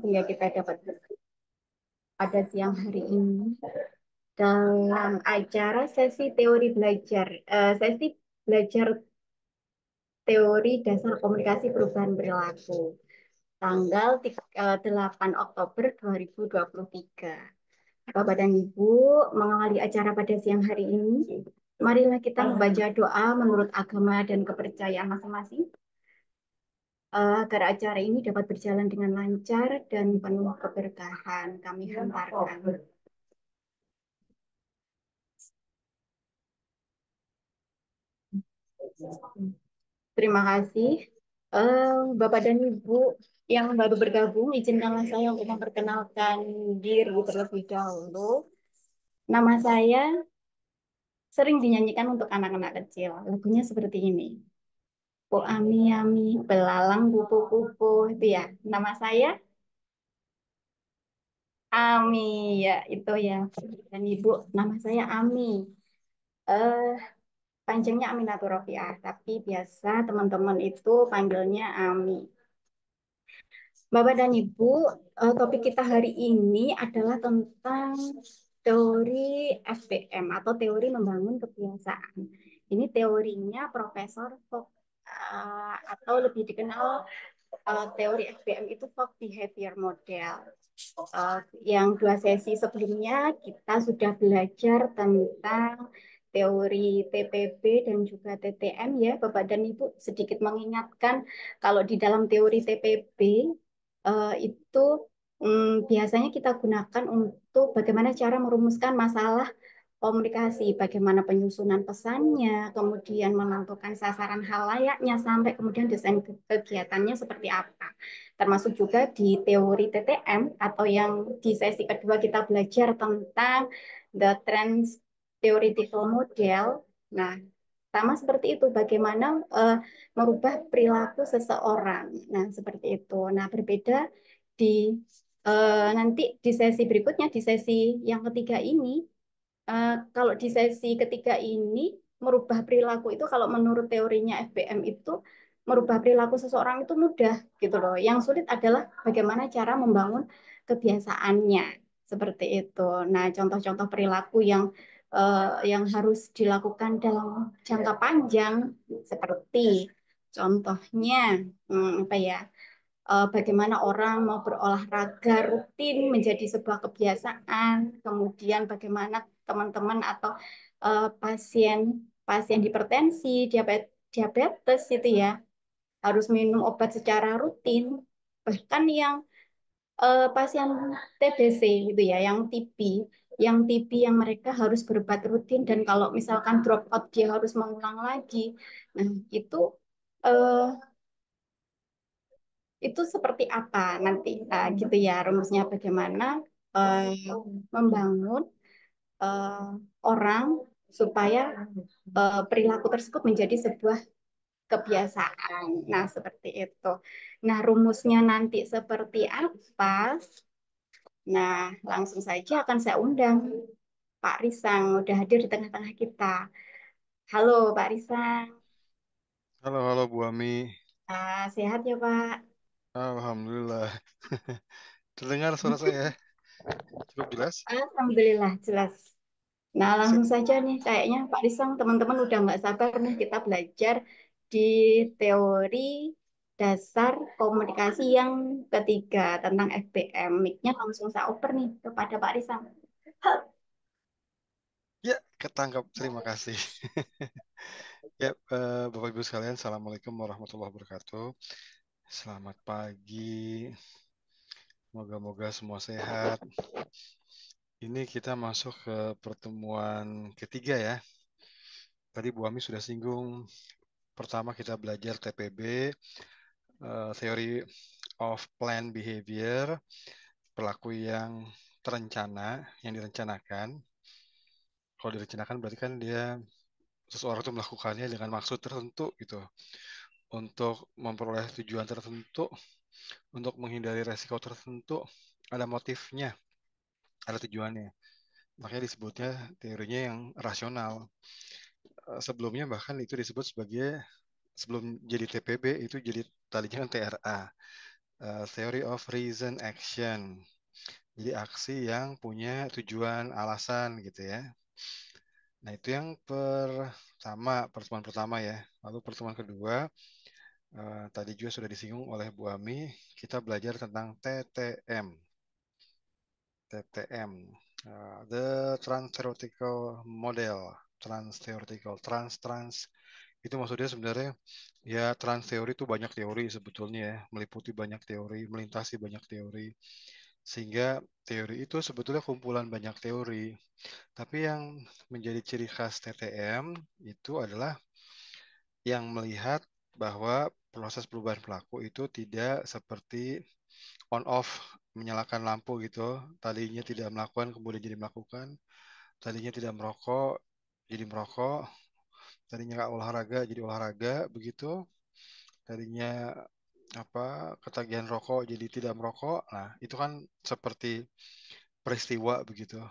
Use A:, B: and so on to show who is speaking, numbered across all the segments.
A: sehingga kita dapat pada siang hari ini dalam acara sesi teori belajar, sesi belajar teori dasar komunikasi perubahan perilaku tanggal 8 Oktober 2023. Bapak dan Ibu, mengawali acara pada siang hari ini, marilah kita membaca doa menurut agama dan kepercayaan masing-masing agar acara ini dapat berjalan dengan lancar dan penuh keberkahan. Kami hantarkan. Terima kasih. Bapak dan Ibu yang baru bergabung, izinkanlah saya untuk memperkenalkan diri terlebih dahulu. Nama saya sering dinyanyikan untuk anak-anak kecil. Lagunya seperti ini. Po ami ami, belalang kupu-kupu. Itu ya. Nama saya Ami. Ya, itu ya. Dan Ibu, nama saya Ami. Eh, Panjangnya Aminatul Rofiah. Tapi biasa teman-teman itu panggilnya Ami. Bapak dan Ibu, topik kita hari ini adalah tentang teori FBM atau teori membangun kebiasaan. Ini teorinya Profesor Fogg atau lebih dikenal teori FBM itu Fogg Behavior Model. Yang dua sesi sebelumnya kita sudah belajar tentang teori TPB dan juga TTM ya, Bapak dan Ibu sedikit mengingatkan kalau di dalam teori TPB itu biasanya kita gunakan untuk bagaimana cara merumuskan masalah komunikasi, bagaimana penyusunan pesannya, kemudian menentukan sasaran halayaknya, sampai kemudian desain kegiatannya seperti apa. Termasuk juga di teori TTM atau yang di sesi kedua kita belajar tentang the trends theoretical model. Nah, sama seperti itu, bagaimana merubah perilaku seseorang. Nah, seperti itu. Nah, berbeda di nanti di sesi berikutnya, di sesi yang ketiga ini, kalau di sesi ketiga ini merubah perilaku itu kalau menurut teorinya FBM itu merubah perilaku seseorang itu mudah gitu loh. Yang sulit adalah bagaimana cara membangun kebiasaannya seperti itu. Nah, contoh-contoh perilaku yang harus dilakukan dalam jangka panjang seperti contohnya apa ya? Bagaimana orang mau berolahraga rutin menjadi sebuah kebiasaan, kemudian bagaimana teman-teman atau pasien pasien hipertensi, diabetes itu ya harus minum obat secara rutin, bahkan yang pasien TBC itu ya, yang TB yang mereka harus berobat rutin dan kalau misalkan drop out dia harus mengulang lagi. Nah, itu eh, itu seperti apa nanti gitu ya rumusnya bagaimana eh, membangun eh, orang supaya perilaku tersebut menjadi sebuah kebiasaan. Nah, seperti itu. Nah, rumusnya nanti seperti apa? Nah, langsung saja akan saya undang Pak Risang udah hadir di tengah-tengah kita. Halo Pak Risang.
B: Halo, halo Bu Ami.
A: Sehat ya Pak?
B: Alhamdulillah. Terdengar suara saya cukup jelas?
A: Alhamdulillah jelas. Nah,
B: Sip.
A: langsung saja nih, kayaknya Pak Risang, teman-teman udah nggak sabar nih kita belajar di teori dasar komunikasi yang ketiga tentang FBM. Mic-nya langsung saya oper nih kepada Pak Risang.
B: Ya, ketangkap. Terima kasih. Ya, Bapak Ibu sekalian, Assalamualaikum warahmatullahi wabarakatuh. Selamat pagi. Moga-moga semua sehat. Ini kita masuk ke pertemuan ketiga ya. Tadi Bu Ami sudah singgung. Pertama kita belajar TPB, Theory of Planned Behavior, perilaku yang terencana, yang direncanakan. Kalau direncanakan berarti kan dia seseorang itu melakukannya dengan maksud tertentu gitu, untuk memperoleh tujuan tertentu, untuk menghindari resiko tertentu, ada motifnya, ada tujuannya. Makanya disebutnya teorinya yang rasional. Sebelumnya bahkan itu disebut sebagai sebelum jadi TPB itu jadi tadinya kan TRA, Theory of Reason Action. Jadi aksi yang punya tujuan alasan gitu ya. Nah, itu yang pertemuan pertama ya. Lalu pertemuan kedua, tadi juga sudah disinggung oleh Bu Ami, kita belajar tentang TTM. TTM, The Trans-Theoretical Model. Trans-Theoretical, trans-trans. Itu maksudnya sebenarnya ya trans teori itu banyak teori sebetulnya ya, meliputi banyak teori, melintasi banyak teori. Sehingga teori itu sebetulnya kumpulan banyak teori. Tapi yang menjadi ciri khas TTM itu adalah yang melihat bahwa proses perubahan pelaku itu tidak seperti on off menyalakan lampu gitu. Tadinya tidak melakukan kemudian jadi melakukan, tadinya tidak merokok jadi merokok, tadinya nggak olahraga jadi olahraga begitu, tadinya apa ketagihan rokok jadi tidak merokok. Nah, itu kan seperti peristiwa begitu.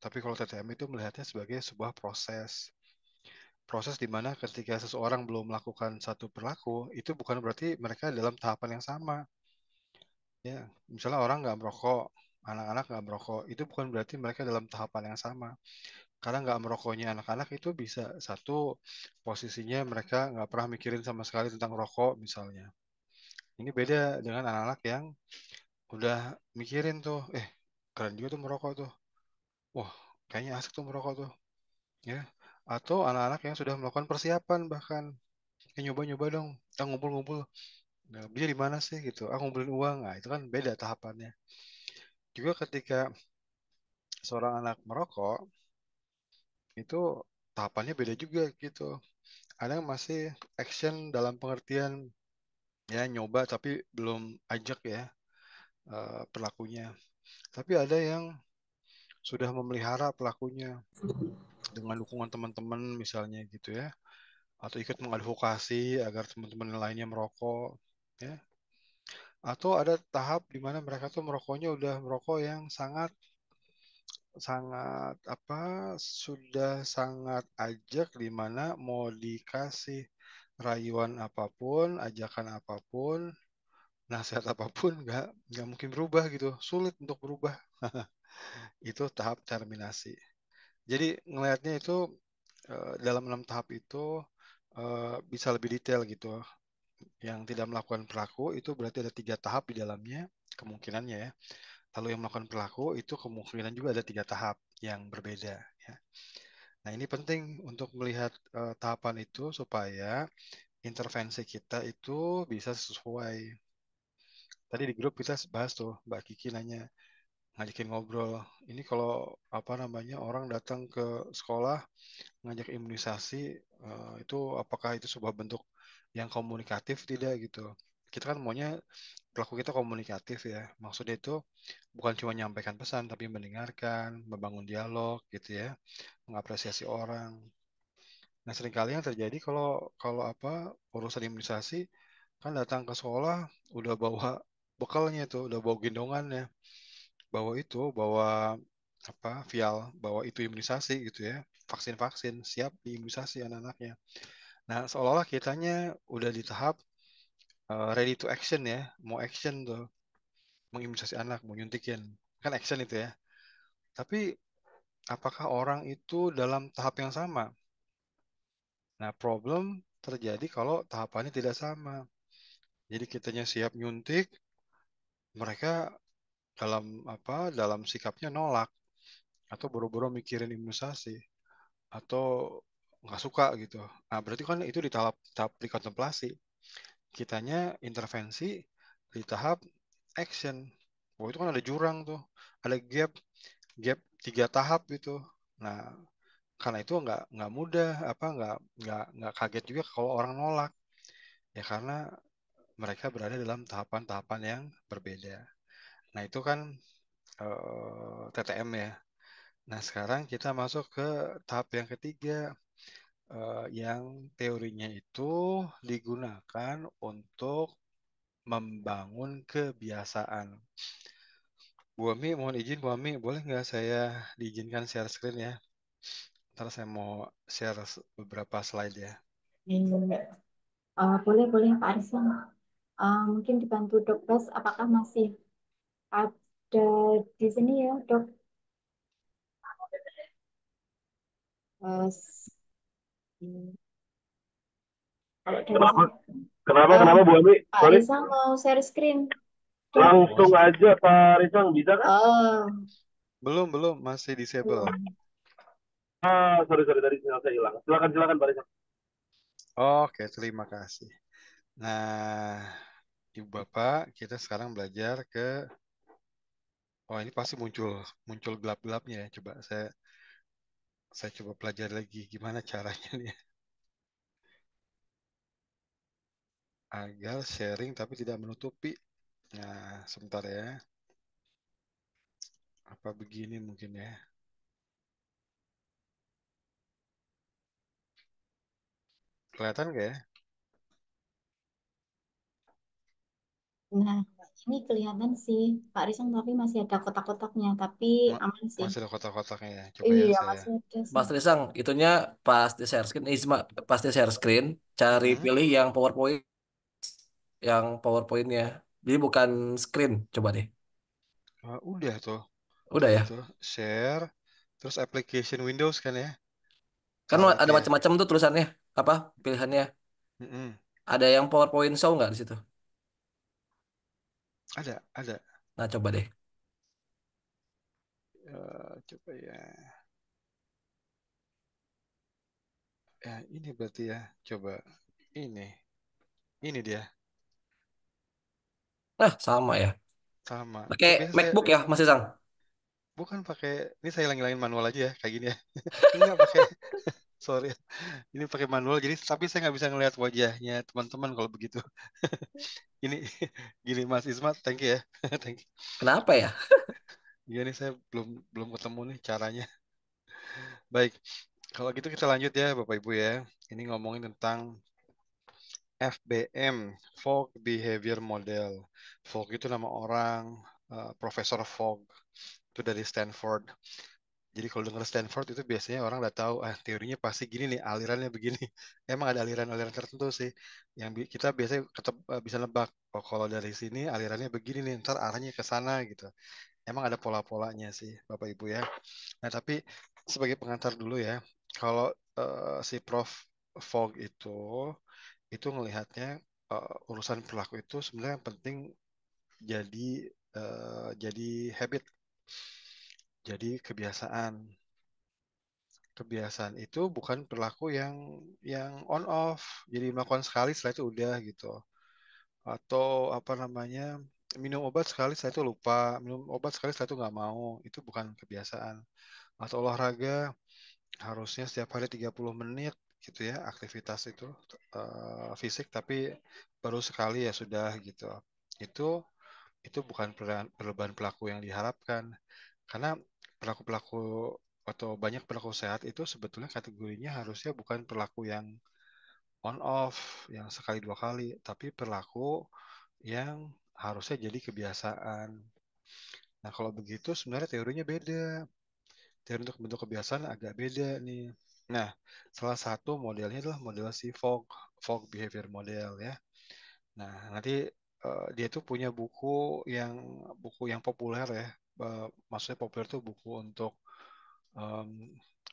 B: Tapi kalau TTM itu melihatnya sebagai sebuah proses. Proses di mana ketika seseorang belum melakukan satu perilaku, itu bukan berarti mereka dalam tahapan yang sama. Ya, misalnya orang nggak merokok, anak-anak nggak merokok, itu bukan berarti mereka dalam tahapan yang sama. Karena nggak merokoknya anak-anak itu bisa satu posisinya mereka nggak pernah mikirin sama sekali tentang rokok misalnya. Ini beda dengan anak-anak yang udah mikirin tuh, keren juga tuh merokok tuh. Wah, kayaknya asik tuh merokok tuh. Ya, atau anak-anak yang sudah melakukan persiapan bahkan nyoba-nyoba dong, ngumpul-ngumpul. Nah, belinya di mana sih gitu? Ngumpulin uang. Nah, itu kan beda tahapannya. Juga ketika seorang anak merokok, itu tahapannya beda juga gitu. Ada yang masih action dalam pengertian ya nyoba tapi belum ajak ya pelakunya. Tapi ada yang sudah memelihara pelakunya dengan dukungan teman-teman misalnya gitu ya, atau ikut mengadvokasi agar teman-teman lainnya merokok ya. Atau ada tahap di mana mereka tuh merokoknya udah merokok yang sangat sangat apa sudah sangat ajak di mana mau dikasih rayuan apapun, ajakan apapun, nasihat apapun nggak mungkin berubah gitu, sulit untuk berubah. Itu tahap terminasi. Jadi ngelihatnya itu dalam 6 tahap itu bisa lebih detail gitu. Yang tidak melakukan perilaku itu berarti ada 3 tahap di dalamnya kemungkinannya ya. Lalu yang melakukan perilaku itu kemungkinan juga ada 3 tahap yang berbeda ya. Nah, ini penting untuk melihat tahapan itu supaya intervensi kita itu bisa sesuai. Tadi di grup kita bahas tuh, Mbak Kiki nanya, ngajakin ngobrol. Ini kalau apa namanya orang datang ke sekolah ngajak imunisasi, itu apakah itu sebuah bentuk yang komunikatif tidak gitu. Kita kan maunya pelaku kita komunikatif ya. Maksudnya itu bukan cuma menyampaikan pesan tapi mendengarkan, membangun dialog gitu ya, mengapresiasi orang. Nah, seringkali yang terjadi kalau kalau apa urusan imunisasi kan datang ke sekolah udah bawa bekalnya tuh, udah bawa gendongannya, bawa apa vial, bawa itu imunisasi gitu ya, vaksin-vaksin, siap diimunisasi anak-anaknya. Nah, seolah-olah kitanya udah di tahap ready to action ya, mau action tuh, mengimunisasi anak, mau nyuntikin, kan action itu ya. Tapi apakah orang itu dalam tahap yang sama? Nah, problem terjadi kalau tahapannya tidak sama. Jadi kitanya siap nyuntik, mereka dalam sikapnya nolak atau boro-boro mikirin imunisasi atau nggak suka gitu. Nah, berarti kan itu di tahap tahap dikontemplasi. Kitanya intervensi di tahap action. Oh, itu kan ada jurang tuh, ada gap 3 tahap itu. Nah, karena itu nggak mudah, nggak kaget juga kalau orang nolak ya karena mereka berada dalam tahapan-tahapan yang berbeda. Nah, itu kan TTM ya. Nah, sekarang kita masuk ke tahap yang ketiga, yang teorinya itu digunakan untuk membangun kebiasaan. Bu Ami, mohon izin Bu Ami, boleh nggak saya diizinkan share screen ya? Ntar saya mau share beberapa slide ya.
A: Boleh, boleh Pak Arifin. Mungkin dibantu Dok Bas, apakah masih ada di sini ya, Dok? Bas. Kalau dari
C: Kenapa?
A: saya,
C: Kenapa?
A: eh,
C: Kenapa Bu Ami?
A: Pak
C: Sorry.
A: Risa mau share screen, Dok.
C: Langsung aja Pak Rizal bisa kan?
A: Oh,
B: Belum, belum, masih disable.
A: belum.
C: Sorry sorry tadi sinyal saya hilang. Silakan silakan Pak Rizal.
B: Oke, terima kasih. Nah, Ibu Bapak, kita sekarang belajar ke oh ini pasti muncul muncul gelap-gelapnya ya. Coba saya coba pelajari lagi gimana caranya nih agar sharing tapi tidak menutupi. Nah, sebentar ya. Apa begini mungkin ya? Kelihatan nggak ya?
A: Nah, ini kelihatan sih, Pak Risa tapi masih ada kotak-kotaknya, tapi aman sih.
B: Masih ada kotak-kotaknya ya. Coba ya
A: Iya,
B: saya.
A: masih ada sih.
D: Mas Trisang, itunya pas di share screen, pas di share screen, cari
B: Mm-mm.
D: pilih yang PowerPoint, yang PowerPoint-nya. Jadi bukan screen, coba deh.
B: Udah tuh.
D: Udah ya.
B: Itu share terus application Windows kan ya.
D: Kan
B: Salah itu
D: ada
B: ya.
D: macam-macam tuh tulisannya, apa pilihannya.
B: Mm-mm.
D: Ada yang PowerPoint show nggak di situ?
B: Ada.
D: Nah, coba deh.
B: Coba ya. Ya ini berarti ya. Coba ini. Ini dia.
D: Nah, sama ya.
B: Sama.
D: Pakai
B: Kan biasa saya
D: MacBook ya, Mas Trisang?
B: bukan pakai ini saya hilangin manual aja ya kayak gini ya. Enggak pakai sorry. Ini pakai manual jadi tapi saya nggak bisa ngelihat wajahnya teman-teman kalau begitu. Ini gini Mas Ismat, thank you ya. Thank you.
D: Kenapa ya?
B: Iya nih saya belum belum ketemu nih caranya. Baik, kalau gitu kita lanjut ya Bapak Ibu ya. Ini ngomongin tentang FBM, Fogg Behavior Model. Fogg itu nama orang, Profesor Fogg itu dari Stanford. Jadi kalau dengar Stanford itu biasanya orang udah tahu, teorinya pasti gini nih, alirannya begini. Emang ada aliran-aliran tertentu sih, yang kita biasanya bisa nebak. Oh, kalau dari sini alirannya begini nih, ntar arahnya ke sana gitu. Emang ada pola-polanya sih, Bapak Ibu ya. Nah, tapi sebagai pengantar dulu ya, kalau si Prof. Fogg itu ngelihatnya urusan perilaku itu sebenarnya yang penting jadi jadi habit, jadi kebiasaan. Kebiasaan itu bukan perilaku yang on off, jadi melakukan sekali setelah itu udah gitu. Atau apa namanya minum obat sekali setelah itu lupa, minum obat sekali setelah itu nggak mau, itu bukan kebiasaan. Atau olahraga harusnya setiap hari 30 menit gitu ya aktivitas itu fisik tapi baru sekali ya sudah gitu. Itu itu bukan perubahan perilaku yang diharapkan karena perilaku-perilaku atau banyak perilaku sehat itu sebetulnya kategorinya harusnya bukan perilaku yang on off yang sekali dua kali tapi perilaku yang harusnya jadi kebiasaan. Nah, kalau begitu sebenarnya teorinya beda. Teori untuk bentuk kebiasaan agak beda nih. Nah, salah satu modelnya adalah model si Fogg Behavior Model ya. Nah, nanti dia tuh punya buku yang populer ya. Maksudnya populer tuh em,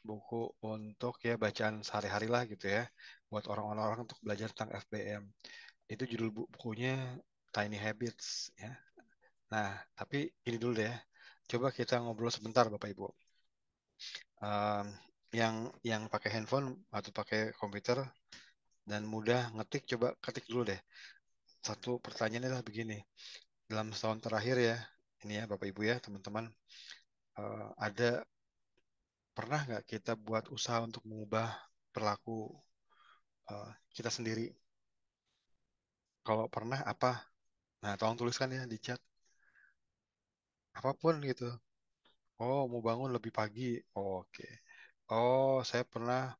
B: buku untuk ya bacaan sehari-hari lah gitu ya. Buat orang-orang untuk belajar tentang FBM. Itu judul bukunya Tiny Habits ya. Nah, tapi ini dulu deh. Coba kita ngobrol sebentar Bapak Ibu. Em, yang pakai handphone atau pakai komputer dan mudah ngetik, coba ketik dulu deh. Satu pertanyaannya adalah begini. Dalam setahun terakhir ya, ini ya Bapak Ibu ya teman-teman, ada pernah nggak kita buat usaha untuk mengubah perilaku kita sendiri? Kalau pernah apa? Nah, tolong tuliskan ya di chat. Apapun gitu. Oh, mau bangun lebih pagi. Oh, oke. Oh, saya pernah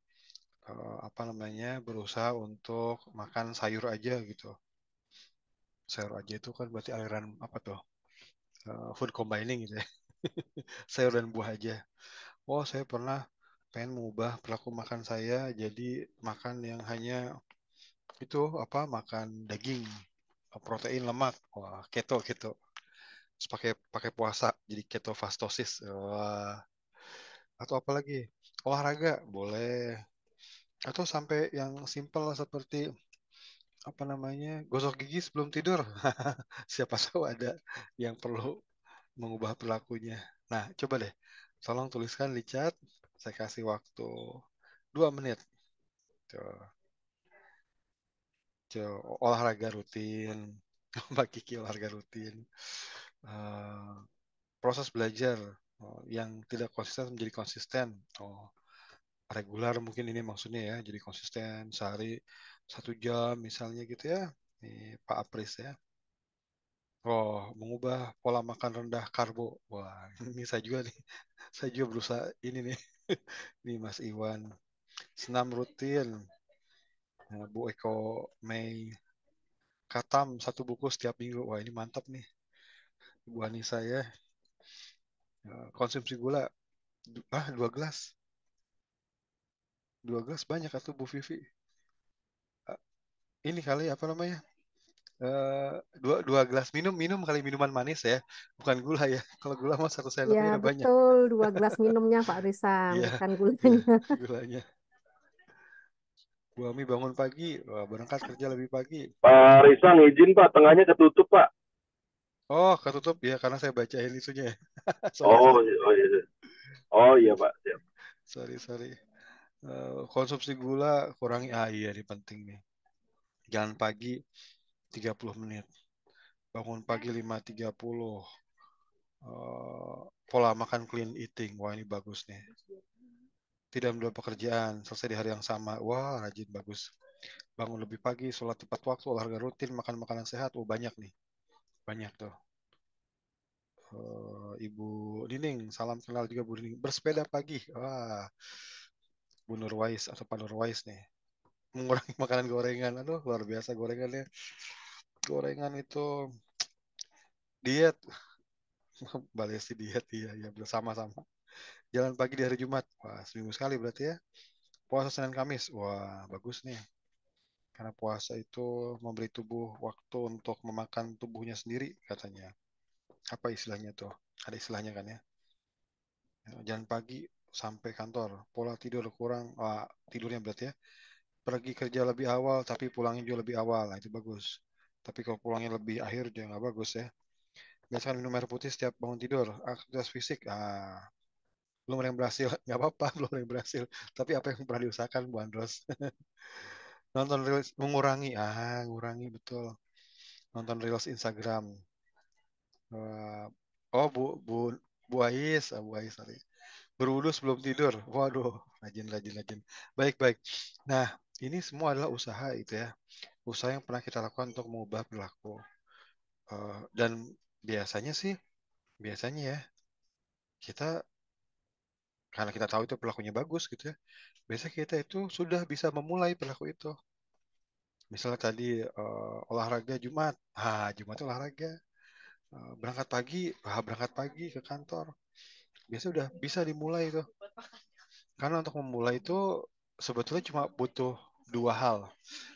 B: apa namanya berusaha untuk makan sayur aja gitu. Sayur aja itu kan berarti aliran apa tuh? Food combining gitu ya. Sayur dan buah aja. Oh, saya pernah pengen mengubah perilaku makan saya jadi makan yang hanya itu apa makan daging. protein, lemak. Wah, keto. Terus pakai pakai puasa jadi ketofastosis. Wah. Atau apa lagi? Olahraga boleh. Atau sampai yang simpel seperti apa namanya? Gosok gigi sebelum tidur. Siapa tahu ada yang perlu mengubah perilakunya. Nah, coba deh. Tolong tuliskan di chat. Saya kasih waktu 2 menit. Tuh, olahraga rutin. Mbak Kiki olahraga rutin. Eh, proses belajar yang tidak konsisten menjadi konsisten. Oh, regular mungkin ini maksudnya ya. Jadi konsisten sehari 1 jam misalnya gitu ya. Nih, Pak Apris ya. Oh, mengubah pola makan rendah karbo. Wah, ini saya juga nih. Saya juga berusaha ini nih. Nih Mas Iwan. Senam rutin. Nah, Bu Eko Mei. Katam 1 buku setiap minggu. Wah, ini mantap nih. Bu Anissa ya. Konsumsi gula. 2 gelas. 2 gelas banyak atau Bu Vivi. Ah, ini kali apa namanya? Dua gelas minum kali minuman manis ya. Bukan gula ya. Kalau gula mah 1 sendoknya
E: Ya,
B: udah banyak.
E: betul. 2 gelas minumnya Pak Rizal,
B: Iya,
E: bukan
B: iya,
E: gulanya.
B: gulanya. Bu Ami bangun pagi. Wah, berangkat kerja lebih pagi.
C: Pak Risang izin Pak, tengahnya ketutup Pak.
B: Oh, ketutup ya karena saya bacain itunya ya. Sorry,
C: Oh,
B: sorry.
C: oh iya. Oh iya Pak. Siap.
B: Sorry. Konsumsi gula kurangi. Ah iya, ini penting nih. Jalan pagi 30 menit. Bangun pagi 5.30. Pola makan clean eating. Wah, ini bagus nih. Tidak menunda pekerjaan, selesai di hari yang sama. Wah, rajin, bagus. Bangun lebih pagi, sholat tepat waktu, olahraga rutin, makan makanan sehat. Oh, banyak nih. Banyak tuh. Ibu Nining, salam kenal juga Bu Nining. Bersepeda pagi. Wah, Bu Nurwais atau Pak Nurwais nih. Mengurangi makanan gorengan. Aduh, luar biasa gorengannya. Gorengan itu diet. Balesi diet, iya, bersama-sama. Jalan pagi di hari Jumat. Wah, seminggu sekali berarti ya. Puasa Senin Kamis. Wah, bagus nih. Karena puasa itu memberi tubuh waktu untuk memakan tubuhnya sendiri katanya. Apa istilahnya tuh? Ada istilahnya kan ya. Jalan pagi sampai kantor. Pola tidur kurang. Wah, tidurnya berarti ya. Pergi kerja lebih awal tapi pulangnya juga lebih awal. Nah, itu bagus. Tapi kalau pulangnya lebih akhir juga nggak bagus ya. Biasakan minum air putih setiap bangun tidur. Aktivitas fisik. Belum ada yang berhasil. Nggak apa-apa, belum ada yang berhasil. Tapi apa yang pernah diusahakan, Bu Andros? Nonton reels, mengurangi. Ngurangi, betul. Nonton reels Instagram. Uh, oh, Bu Ais. Bu Ais tadi. Berwudu sebelum tidur. Waduh, rajin. Baik. Nah, ini semua adalah usaha itu ya. Usaha yang pernah kita lakukan untuk mengubah perilaku. Dan biasanya ya, kita karena kita tahu itu perilakunya bagus gitu ya. Biasanya kita itu sudah bisa memulai perilaku itu. Misalnya tadi olahraga Jumat. Jumat itu olahraga. Berangkat pagi ke kantor. Biasanya udah bisa dimulai itu. Karena untuk memulai itu sebetulnya cuma butuh 2 hal.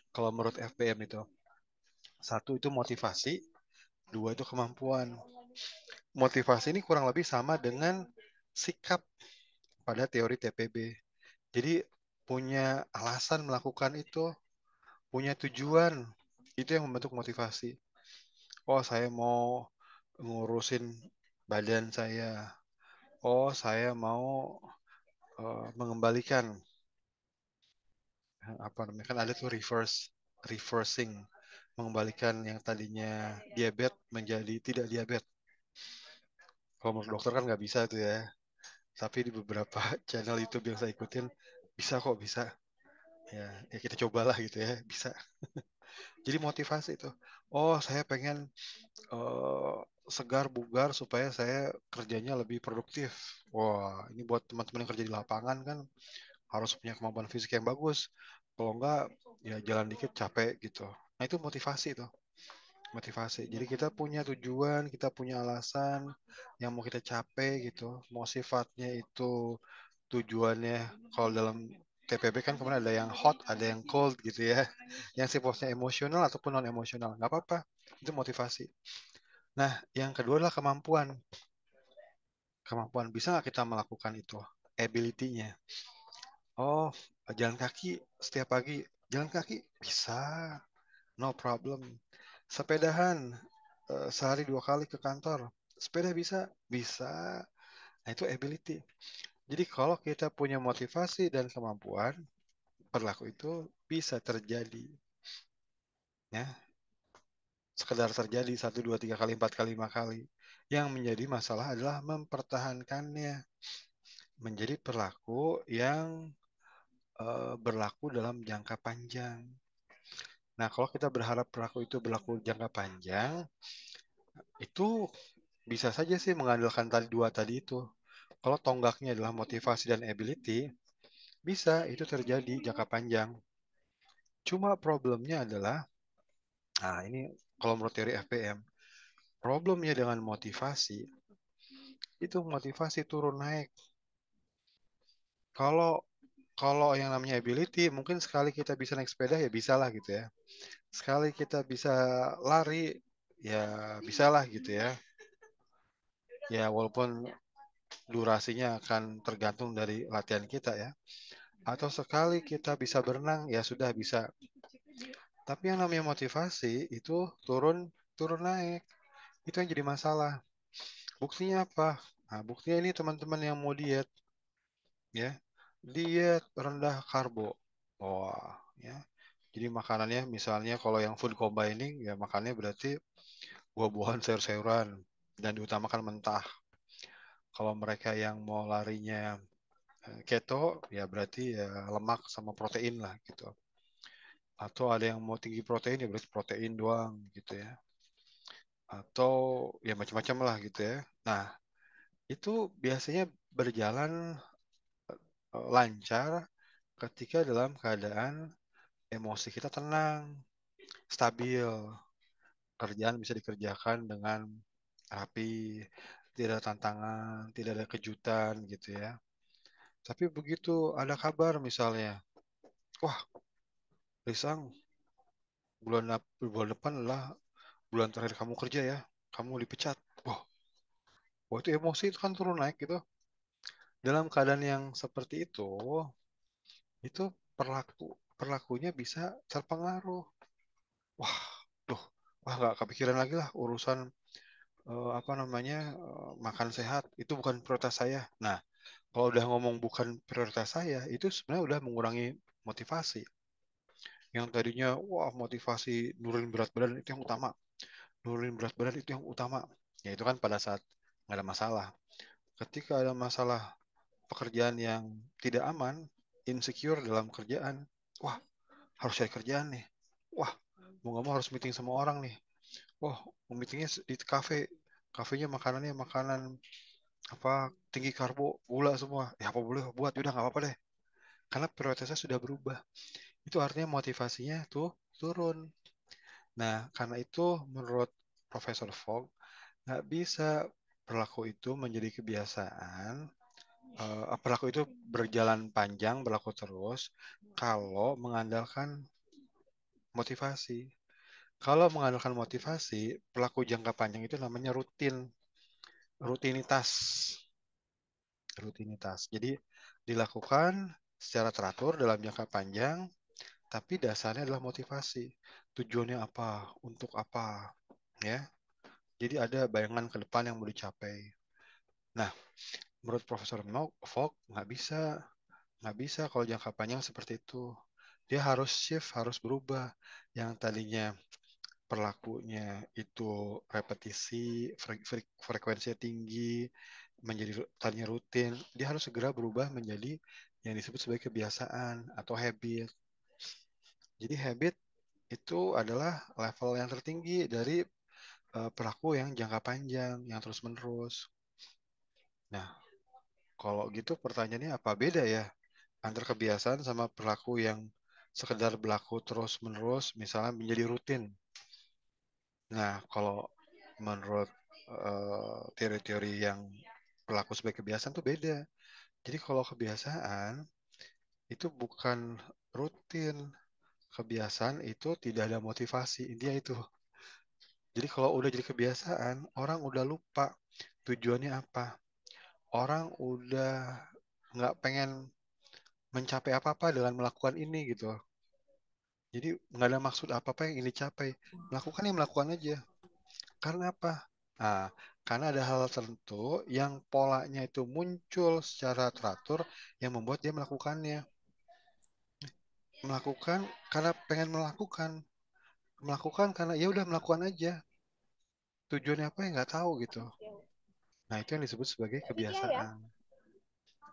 B: Kalau menurut FPM itu. 1 itu motivasi, 2 itu kemampuan. Motivasi ini kurang lebih sama dengan sikap pada teori TPB. Jadi punya alasan melakukan itu, punya tujuan, itu yang membentuk motivasi. Oh, saya mau ngurusin badan saya. Oh, saya mau mengembalikan apa namanya, kan ada tuh reversing, mengembalikan yang tadinya diabetes menjadi tidak diabetes. Kalau menurut dokter kan nggak bisa tuh ya. Tapi di beberapa channel YouTube yang saya ikutin bisa kok, bisa. Ya kita cobalah gitu ya, bisa. Jadi motivasi itu. Oh, saya pengen eh, segar bugar supaya saya kerjanya lebih produktif. Wah, ini buat teman-teman yang kerja di lapangan kan harus punya kemampuan fisik yang bagus. Kalau enggak, ya jalan dikit capek gitu. Nah, itu motivasi tuh. Motivasi. Jadi kita punya tujuan, kita punya alasan yang mau kita capai gitu. Mau sifatnya itu tujuannya, kalau dalam TPB kan kemudian ada yang hot, ada yang cold gitu ya. Yang sifatnya emosional ataupun non emosional, nggak apa-apa. Itu motivasi. Nah, yang kedua adalah kemampuan. Kemampuan, bisa nggak kita melakukan itu? Ability-nya. Oh, jalan kaki setiap pagi. Jalan kaki bisa, no problem. Sepedahan sehari 2 kali ke kantor. Sepeda bisa, bisa. Nah, itu ability. Jadi kalau kita punya motivasi dan kemampuan, perilaku itu bisa terjadi. Ya, sekedar terjadi 1, 2, 3 kali, 4 kali, 5 kali. Yang menjadi masalah adalah mempertahankannya menjadi perilaku yang berlaku dalam jangka panjang. Nah, kalau kita berharap perilaku itu berlaku jangka panjang, itu bisa saja sih mengandalkan tadi dua tadi itu. Kalau tonggaknya adalah motivasi dan ability, bisa itu terjadi jangka panjang. Cuma problemnya adalah, nah ini kalau menurut teori FPM, problemnya dengan motivasi, itu motivasi turun naik. Kalau kalau yang namanya ability, mungkin sekali kita bisa naik sepeda ya bisa lah gitu ya. Sekali kita bisa lari, ya bisalah gitu ya. Ya walaupun durasinya akan tergantung dari latihan kita ya. Atau sekali kita bisa berenang, ya sudah bisa. Tapi yang namanya motivasi itu turun turun naik. Itu yang jadi masalah. Buktinya apa? Nah, buktinya ini teman-teman yang mau diet ya. Diet rendah karbo. Wah, ya. Jadi makanannya misalnya kalau yang food combining ya makannya berarti buah-buahan, sayur-sayuran dan diutamakan mentah. Kalau mereka yang mau larinya keto ya berarti ya lemak sama protein lah gitu. Atau ada yang mau tinggi protein ya berarti protein doang gitu ya. Atau ya macam-macam lah gitu ya. Nah, itu biasanya berjalan lancar ketika dalam keadaan emosi kita tenang, stabil. Kerjaan bisa dikerjakan dengan rapi, tidak ada tantangan, tidak ada kejutan gitu ya. Tapi begitu ada kabar misalnya, wah Risang, bulan depan adalah bulan terakhir kamu kerja ya, kamu dipecat. Wah, wah itu emosi itu kan turun naik gitu. Dalam keadaan yang seperti itu perlakunya bisa terpengaruh. Wah, duh, wah nggak kepikiran lagi lah urusan apa namanya makan sehat itu bukan prioritas saya. Nah, kalau udah ngomong bukan prioritas saya, itu sebenarnya udah mengurangi motivasi. Yang tadinya wah motivasi nurunin berat badan itu yang utama, nurunin berat badan itu yang utama. Ya itu kan pada saat nggak ada masalah. Ketika ada masalah pekerjaan yang tidak aman, insecure dalam kerjaan, wah harus cari kerjaan nih. Wah mau nggak mau harus meeting sama orang nih. Wah mau meetingnya di kafe, kafenya makanannya makanan apa tinggi karbo, gula semua. Ya apa boleh buat, udah nggak apa-apa deh. Karena prioritasnya sudah berubah. Itu artinya motivasinya tuh turun. Nah, karena itu menurut Profesor Fogg, nggak bisa perilaku itu menjadi kebiasaan, perilaku itu berjalan panjang, berlaku terus, kalau mengandalkan motivasi. Kalau mengandalkan motivasi, perilaku jangka panjang itu namanya rutinitas. Rutinitas. Jadi dilakukan secara teratur dalam jangka panjang, tapi dasarnya adalah motivasi. Tujuannya apa? Untuk apa? Ya. Jadi ada bayangan ke depan yang mau dicapai. Nah, menurut Profesor Fogg nggak bisa kalau jangka panjang seperti itu. Dia harus shift, harus berubah. Yang tadinya perlakunya itu repetisi, frekuensinya tinggi, menjadi tadinya rutin, dia harus segera berubah menjadi yang disebut sebagai kebiasaan atau habit. Jadi habit itu adalah level yang tertinggi dari perilaku yang jangka panjang, yang terus-menerus. Nah, kalau gitu pertanyaannya apa beda ya antara kebiasaan sama perilaku yang sekedar berlaku terus-menerus, misalnya menjadi rutin. Nah, kalau menurut teori-teori yang berlaku sebagai kebiasaan tuh beda. Jadi kalau kebiasaan itu bukan rutin, kebiasaan itu tidak ada motivasi, intinya itu. Jadi kalau udah jadi kebiasaan, orang udah lupa tujuannya apa. Orang udah nggak pengen mencapai apa-apa dengan melakukan ini gitu. Jadi nggak ada maksud apa-apa yang ini capai. Melakukan yang melakukan aja. Karena apa? Nah, karena ada hal tertentu yang polanya itu muncul secara teratur yang membuat dia melakukannya. Melakukan karena pengen melakukan. Melakukan karena ya udah melakukan aja. Tujuannya apa ya nggak tahu gitu. Nah, itu yang disebut sebagai kebiasaan.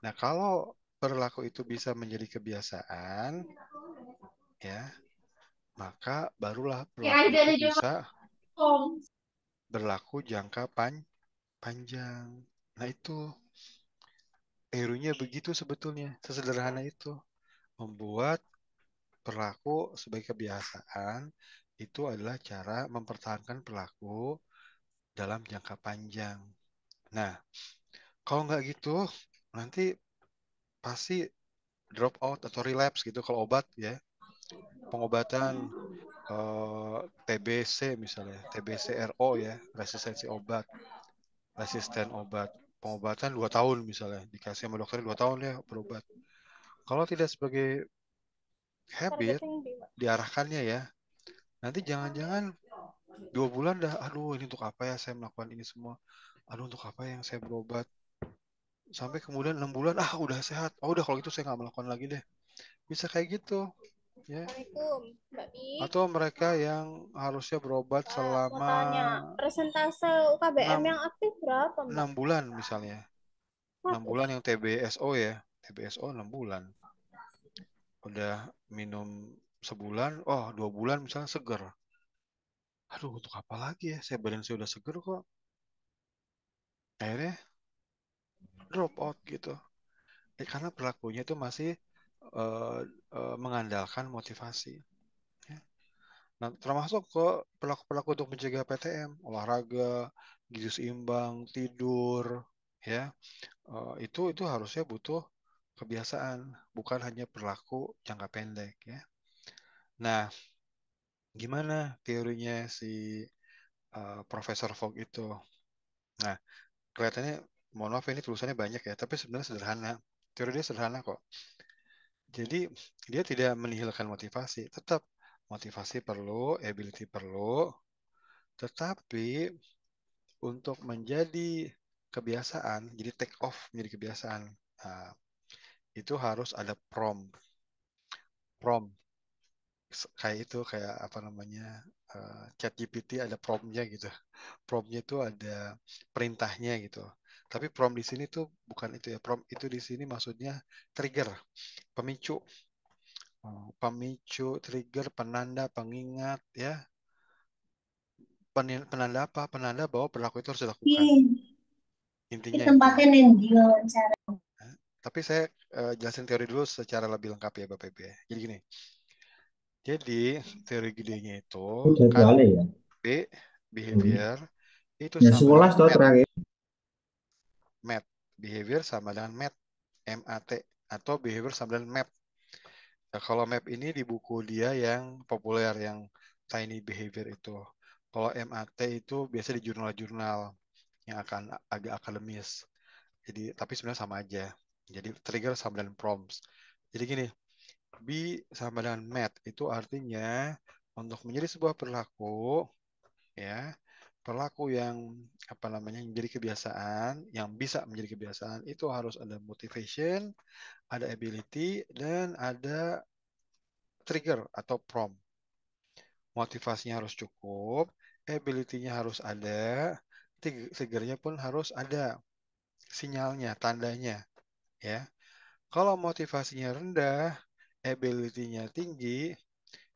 B: Nah, kalau perilaku itu bisa menjadi kebiasaan, ya, maka barulah perilaku itu bisa berlaku jangka panjang. Nah, itu teorinya begitu sebetulnya, sesederhana itu. Membuat perilaku sebagai kebiasaan itu adalah cara mempertahankan perilaku dalam jangka panjang. Nah, kalau nggak gitu, nanti pasti drop out atau relapse gitu kalau obat ya. Pengobatan TBC misalnya, TBC-RO ya, resistensi obat, resisten obat. Pengobatan 2 tahun misalnya, dikasih sama dokter 2 tahun ya berobat. Kalau tidak sebagai habit, diarahkannya ya, nanti jangan-jangan 2 bulan dah, aduh ini untuk apa ya saya melakukan ini semua, aduh untuk apa yang saya berobat, sampai kemudian 6 bulan, udah sehat, udah kalau gitu saya nggak melakukan lagi deh, bisa kayak gitu ya.
F: Assalamualaikum, Mbak Bi.
B: Atau mereka yang harusnya berobat
F: Mau
B: selama
F: tanya, persentase UKBM
B: 6,
F: yang aktif berapa, Mbak?
B: 6 bulan misalnya, 6 bulan yang TBSO ya, TBSO 6 bulan, udah minum sebulan, 2 bulan misalnya seger, aduh untuk apa lagi ya, badan saya udah seger kok, akhirnya drop out gitu. Karena perilakunya itu masih eh, mengandalkan motivasi. Ya. Nah, termasuk ke perilaku-perilaku untuk mencegah PTM, olahraga, gizi seimbang, tidur, ya, itu harusnya butuh kebiasaan, bukan hanya perilaku jangka pendek, ya. Nah, gimana teorinya si Profesor Fogg itu? Nah, kelihatannya, mohon maaf ini tulisannya banyak ya, tapi sebenarnya sederhana. Teori dia sederhana kok. Jadi dia tidak menihilkan motivasi, tetap motivasi perlu, ability perlu, tetapi untuk menjadi kebiasaan, jadi take off menjadi kebiasaan, nah, itu harus ada prompt, prompt kayak itu kayak apa namanya, ChatGPT ada promptnya gitu, promptnya itu ada perintahnya gitu. Tapi prompt di sini tuh bukan itu ya, prompt itu di sini maksudnya trigger, pemicu. Pemicu, trigger, penanda, pengingat, ya. Penanda apa? Penanda bahwa perilaku itu harus dilakukan. Intinya itu ya. Nah, tapi saya jelasin teori dulu secara lebih lengkap ya Bapak Ibu ya. Jadi gini. Jadi teori gedenya itu kan B, behavior, itu sama dengan MAT. Behavior sama dengan MAT. MAT. Atau behavior sama dengan MAP. Nah, kalau MAP ini di buku dia yang populer, yang Tiny Behavior itu. Kalau MAT itu biasa di jurnal-jurnal yang akan agak akademis. Jadi, tapi sebenarnya sama aja. Jadi trigger sama dengan prompts. Jadi gini, B sama dengan MAT itu artinya untuk menjadi sebuah perilaku, ya, perilaku yang apa namanya menjadi kebiasaan, yang bisa menjadi kebiasaan itu harus ada motivation, ada ability, dan ada trigger atau prompt. Motivasinya harus cukup, ability-nya harus ada, trigger-nya pun harus ada, sinyalnya, tandanya, ya. Kalau motivasinya rendah, ability-nya tinggi,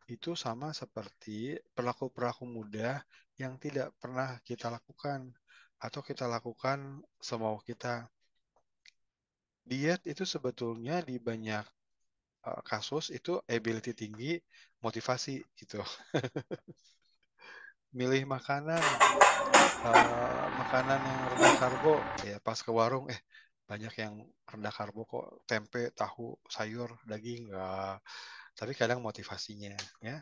B: itu sama seperti perilaku-perilaku mudah yang tidak pernah kita lakukan atau kita lakukan semau kita. Diet itu sebetulnya di banyak kasus itu ability tinggi, motivasi gitu. Milih makanan, makanan yang rendah karbo, ya pas ke warung, banyak yang rendah karbo kok, tempe, tahu, sayur, daging, enggak. Tapi kadang motivasinya, ya.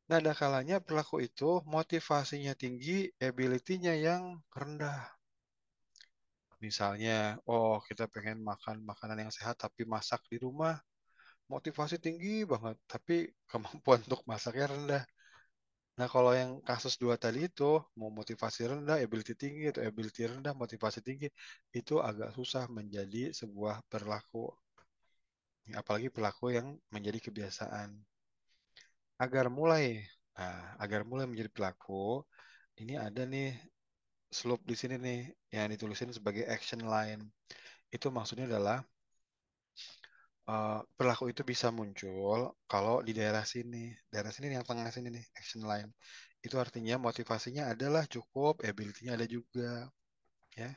B: Nah, ada kalanya perilaku itu motivasinya tinggi, ability-nya yang rendah. Misalnya, oh kita pengen makan makanan yang sehat tapi masak di rumah, motivasi tinggi banget, tapi kemampuan untuk masaknya rendah. Nah, kalau yang kasus dua tadi itu, mau motivasi rendah, ability tinggi, atau ability rendah, motivasi tinggi, itu agak susah menjadi sebuah perilaku. Apalagi perilaku yang menjadi kebiasaan. Agar mulai menjadi perilaku, ini ada nih slope di sini nih, yang ditulisin sebagai action line. Itu maksudnya adalah perilaku itu bisa muncul kalau di daerah sini. Daerah sini yang tengah sini nih, action line. Itu artinya motivasinya adalah cukup, ability-nya ada juga. Ya.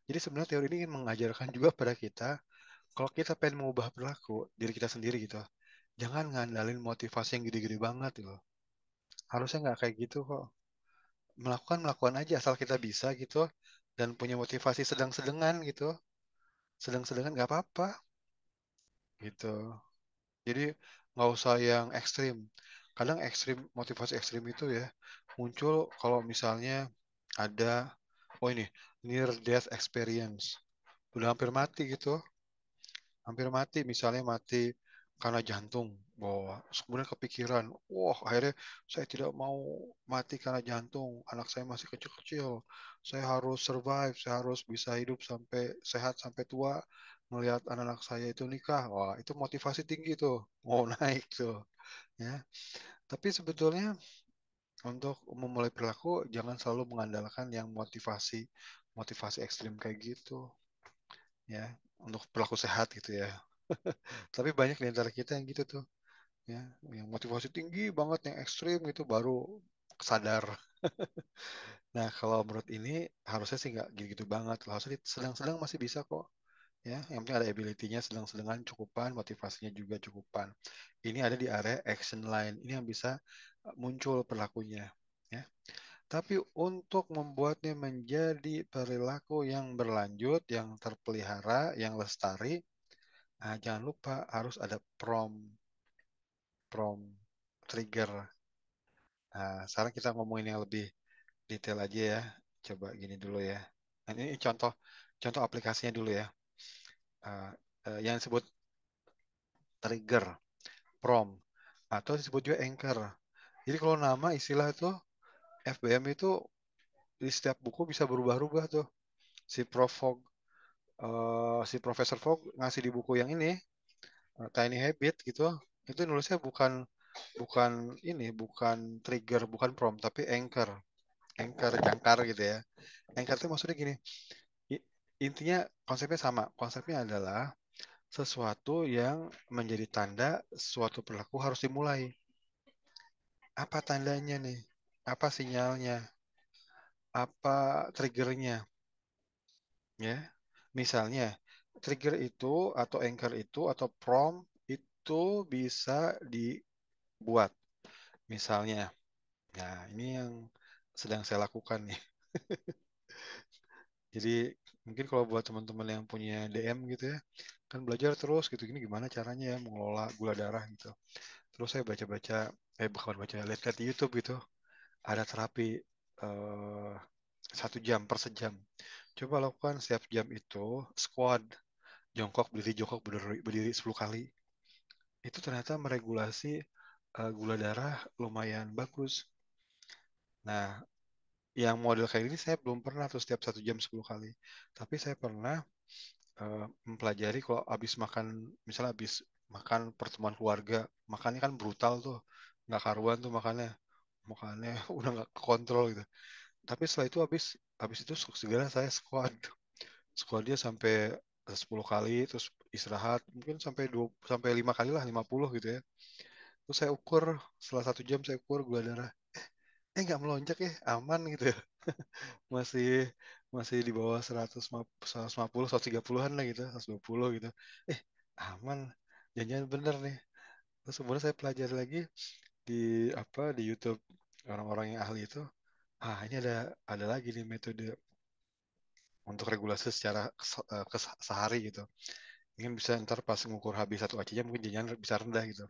B: Jadi sebenarnya teori ini ingin mengajarkan juga pada kita, kalau kita pengen mengubah perilaku diri kita sendiri gitu, jangan ngandalin motivasi yang gede-gede banget gitu. Harusnya nggak kayak gitu kok. Melakukan aja asal kita bisa gitu, dan punya motivasi sedang-sedengan gitu. Sedang-sedengan nggak apa-apa gitu. Jadi nggak usah yang ekstrim. Kadang ekstrim, motivasi ekstrim itu ya muncul kalau misalnya ada, oh ini, near death experience. Udah hampir mati gitu. Hampir mati, misalnya mati karena jantung. Wah, kemudian kepikiran, wah akhirnya saya tidak mau mati karena jantung. Anak saya masih kecil-kecil. Saya harus survive, saya harus bisa hidup sampai sehat sampai tua. Melihat anak-anak saya itu nikah, wah itu motivasi tinggi tuh, mau naik tuh. Ya, tapi sebetulnya untuk memulai perilaku jangan selalu mengandalkan yang motivasi motivasi ekstrim kayak gitu, ya, untuk perilaku sehat gitu ya. Tapi banyak di antara kita yang gitu tuh, ya, yang motivasi tinggi banget, yang ekstrim itu baru sadar. Nah, kalau menurut ini harusnya sih nggak gitu-gitu banget. Harusnya sedang-sedang masih bisa kok. Ya, yang penting ada ability-nya sedang-sedangan cukupan, motivasinya juga cukupan. Ini ada di area action line. Ini yang bisa muncul perilakunya. Ya. Tapi untuk membuatnya menjadi perilaku yang berlanjut, yang terpelihara, yang lestari, nah, jangan lupa harus ada prompt trigger. Nah, sekarang kita ngomongin yang lebih detail aja ya. Coba gini dulu ya. Nah, ini contoh contoh aplikasinya dulu ya. Uh, yang disebut trigger, prompt, atau disebut juga anchor. Jadi kalau nama istilah itu FBM itu di setiap buku bisa berubah-ubah tuh. Si Prof Fogg, si Profesor Fogg ngasih di buku yang ini, Tiny Habit gitu. Itu nulisnya bukan bukan bukan trigger, bukan prompt, tapi anchor. Anchor, jangkar gitu ya. Anchor itu maksudnya gini, intinya konsepnya sama. Konsepnya adalah sesuatu yang menjadi tanda suatu perilaku harus dimulai. Apa tandanya nih? Apa sinyalnya? Apa triggernya? Ya, misalnya trigger itu atau anchor itu atau prompt itu bisa dibuat. Misalnya, nah ini yang sedang saya lakukan nih. Jadi mungkin kalau buat teman-teman yang punya DM gitu ya, kan belajar terus gitu, gini gimana caranya ya mengelola gula darah gitu. Terus saya baca-baca, bukan baca, lihat di YouTube gitu, ada terapi eh, 1 jam per sejam. Coba lakukan setiap jam itu squat, jongkok berdiri, berdiri 10 kali. Itu ternyata meregulasi gula darah lumayan bagus. Nah, yang model kayak ini saya belum pernah tuh setiap 1 jam 10 kali. Tapi saya pernah mempelajari kalau habis makan, misalnya habis makan pertemuan keluarga, makannya kan brutal tuh, nggak karuan tuh makannya udah nggak kontrol gitu. Tapi setelah itu habis habis itu segera saya squat dia sampai 10 kali, terus istirahat mungkin sampai 5 kali lah, 50 gitu ya. Terus saya ukur setelah 1 jam, saya ukur gula darah, nggak melonjak ya, aman gitu ya. masih masih di bawah 150, 130-an lah gitu, 120 gitu. eh Aman, jangan bener nih. Terus kemudian saya pelajari lagi di di YouTube orang-orang yang ahli itu. Ini ada lagi nih metode untuk regulasi secara sehari gitu. Mungkin bisa ntar pas ngukur habis 1 ACJ mungkin jangan bisa rendah gitu.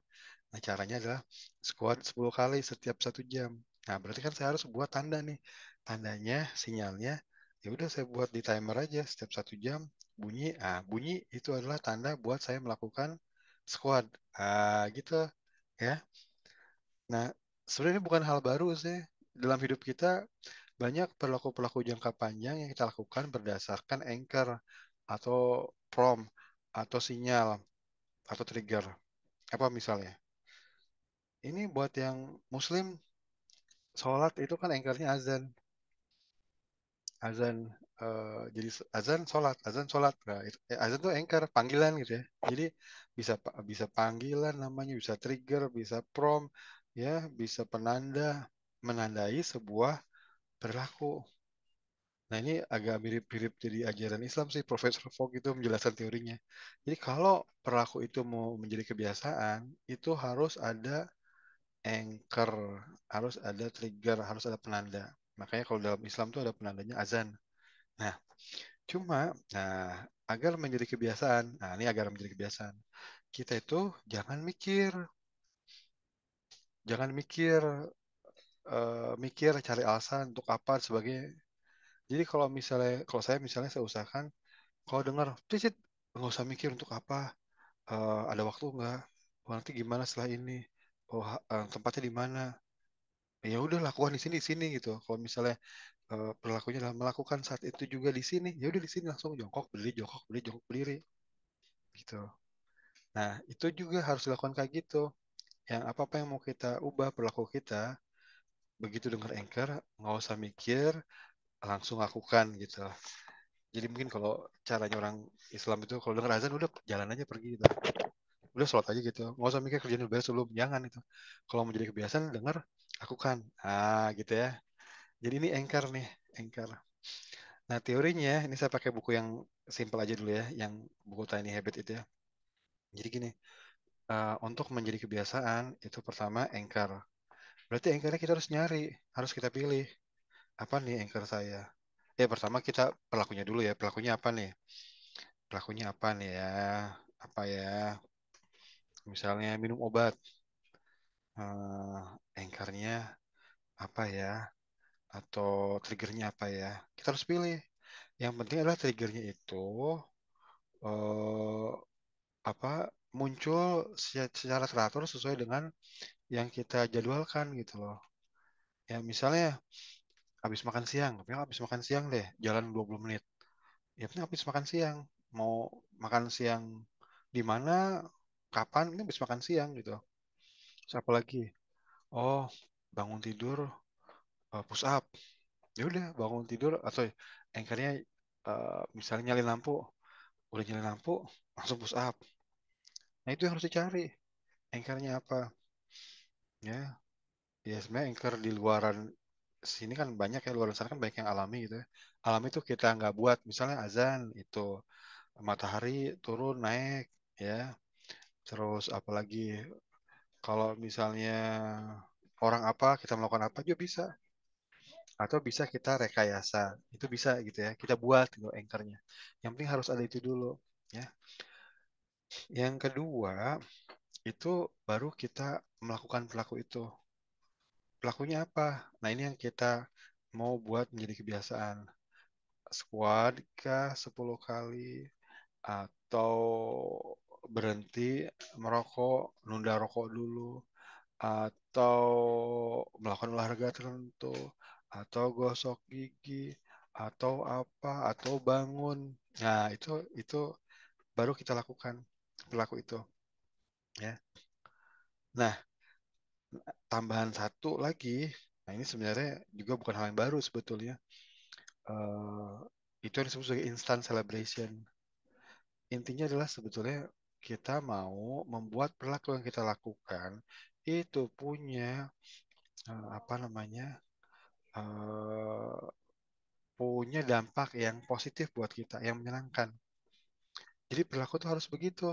B: Nah, caranya adalah squat 10 kali setiap 1 jam. Nah, berarti kan saya harus buat tanda nih. Tandanya, sinyalnya, ya udah saya buat di timer aja setiap 1 jam bunyi. Ah, bunyi itu adalah tanda buat saya melakukan squat. Ah, gitu ya. Nah, sebenarnya ini bukan hal baru sih. Dalam hidup kita banyak perilaku-perilaku jangka panjang yang kita lakukan berdasarkan anchor atau prompt atau sinyal atau trigger. Apa misalnya? Ini buat yang muslim, sholat itu kan anchornya azan. Azan, jadi azan sholat. Nah, azan tuh anchor, panggilan gitu ya. Jadi bisa bisa panggilan namanya, bisa trigger, bisa prompt, ya, bisa penanda, menandai sebuah perilaku. Nah, ini agak mirip-mirip jadi ajaran Islam sih. Profesor Fogg itu menjelaskan teorinya. Jadi kalau perilaku itu mau menjadi kebiasaan, itu harus ada anchor, harus ada trigger, harus ada penanda. Makanya kalau dalam Islam tuh ada penandanya azan. Nah, nah, agar menjadi kebiasaan, nah ini agar menjadi kebiasaan, kita itu jangan mikir cari alasan untuk apa sebagai. Jadi kalau saya misalnya saya usahakan, kalau dengar cicit, nggak usah mikir untuk apa, ada waktu nggak, oh, nanti gimana setelah ini, oh tempatnya di mana, ya udah lakukan di sini gitu. Kalau misalnya perilakunya adalah melakukan saat itu juga di sini, ya udah di sini langsung jongkok berdiri, jongkok berdiri, jongkok berdiri gitu. Nah, itu juga harus dilakukan kayak gitu. Yang apa-apa yang mau kita ubah perilaku kita, begitu dengar anchor, nggak usah mikir, langsung lakukan gitu. Jadi mungkin kalau caranya orang Islam itu kalau dengar azan udah jalan aja pergi gitu. Udah sholat aja gitu. Nggak usah mikir kerjaan beres sebelum, jangan itu. Kalau mau jadi kebiasaan dengar, lakukan. Ah, gitu ya. Jadi ini anchor nih, anchor. Nah, teorinya ini saya pakai buku yang simple aja dulu ya, yang buku Tiny Habit itu ya. Jadi gini, untuk menjadi kebiasaan itu pertama anchor. Berarti anchornya kita harus nyari, harus kita pilih. Apa nih anchor saya? Ya pertama kita pelakunya dulu ya. Pelakunya apa nih? Pelakunya apa nih ya? Apa ya? Misalnya minum obat. Anchornya apa ya? Atau triggernya apa ya? Kita harus pilih. Yang penting adalah triggernya itu eh, apa muncul secara teratur sesuai dengan yang kita jadwalkan gitu loh. Ya misalnya habis makan siang, tapi habis makan siang deh, jalan 20 menit. Ya penting habis makan siang. Mau makan siang di mana, kapan, ini habis makan siang gitu. Terus apa lagi? Oh, bangun tidur, push up. Ya udah bangun tidur atau anchornya misalnya nyalain lampu, udah nyalain lampu, langsung push up. Nah itu yang harus dicari. Anchornya apa? Ya, ya sebenarnya anchor di luaran sini kan banyak ya, luaran sana kan banyak yang alami gitu ya. Alami itu kita nggak buat, misalnya azan itu matahari turun naik ya. Terus apalagi kalau misalnya orang apa kita melakukan apa juga bisa, atau bisa kita rekayasa, itu bisa gitu ya, kita buat gitu anchornya. Yang penting harus ada itu dulu ya. Yang kedua itu baru kita melakukan pelakunya apa. Nah ini yang kita mau buat menjadi kebiasaan. Squat kah 10 kali, atau berhenti merokok, nunda rokok dulu, atau melakukan olahraga tertentu, atau gosok gigi, atau apa, atau bangun. Nah, itu baru kita lakukan perilaku itu, ya. Nah, tambahan satu lagi. Nah, ini sebenarnya juga bukan hal yang baru sebetulnya. Eh, itu yang disebut sebagai instant celebration. Intinya adalah sebetulnya kita mau membuat perilaku yang kita lakukan itu punya apa namanya, eh, punya dampak yang positif buat kita, yang menyenangkan. Jadi perilaku itu harus begitu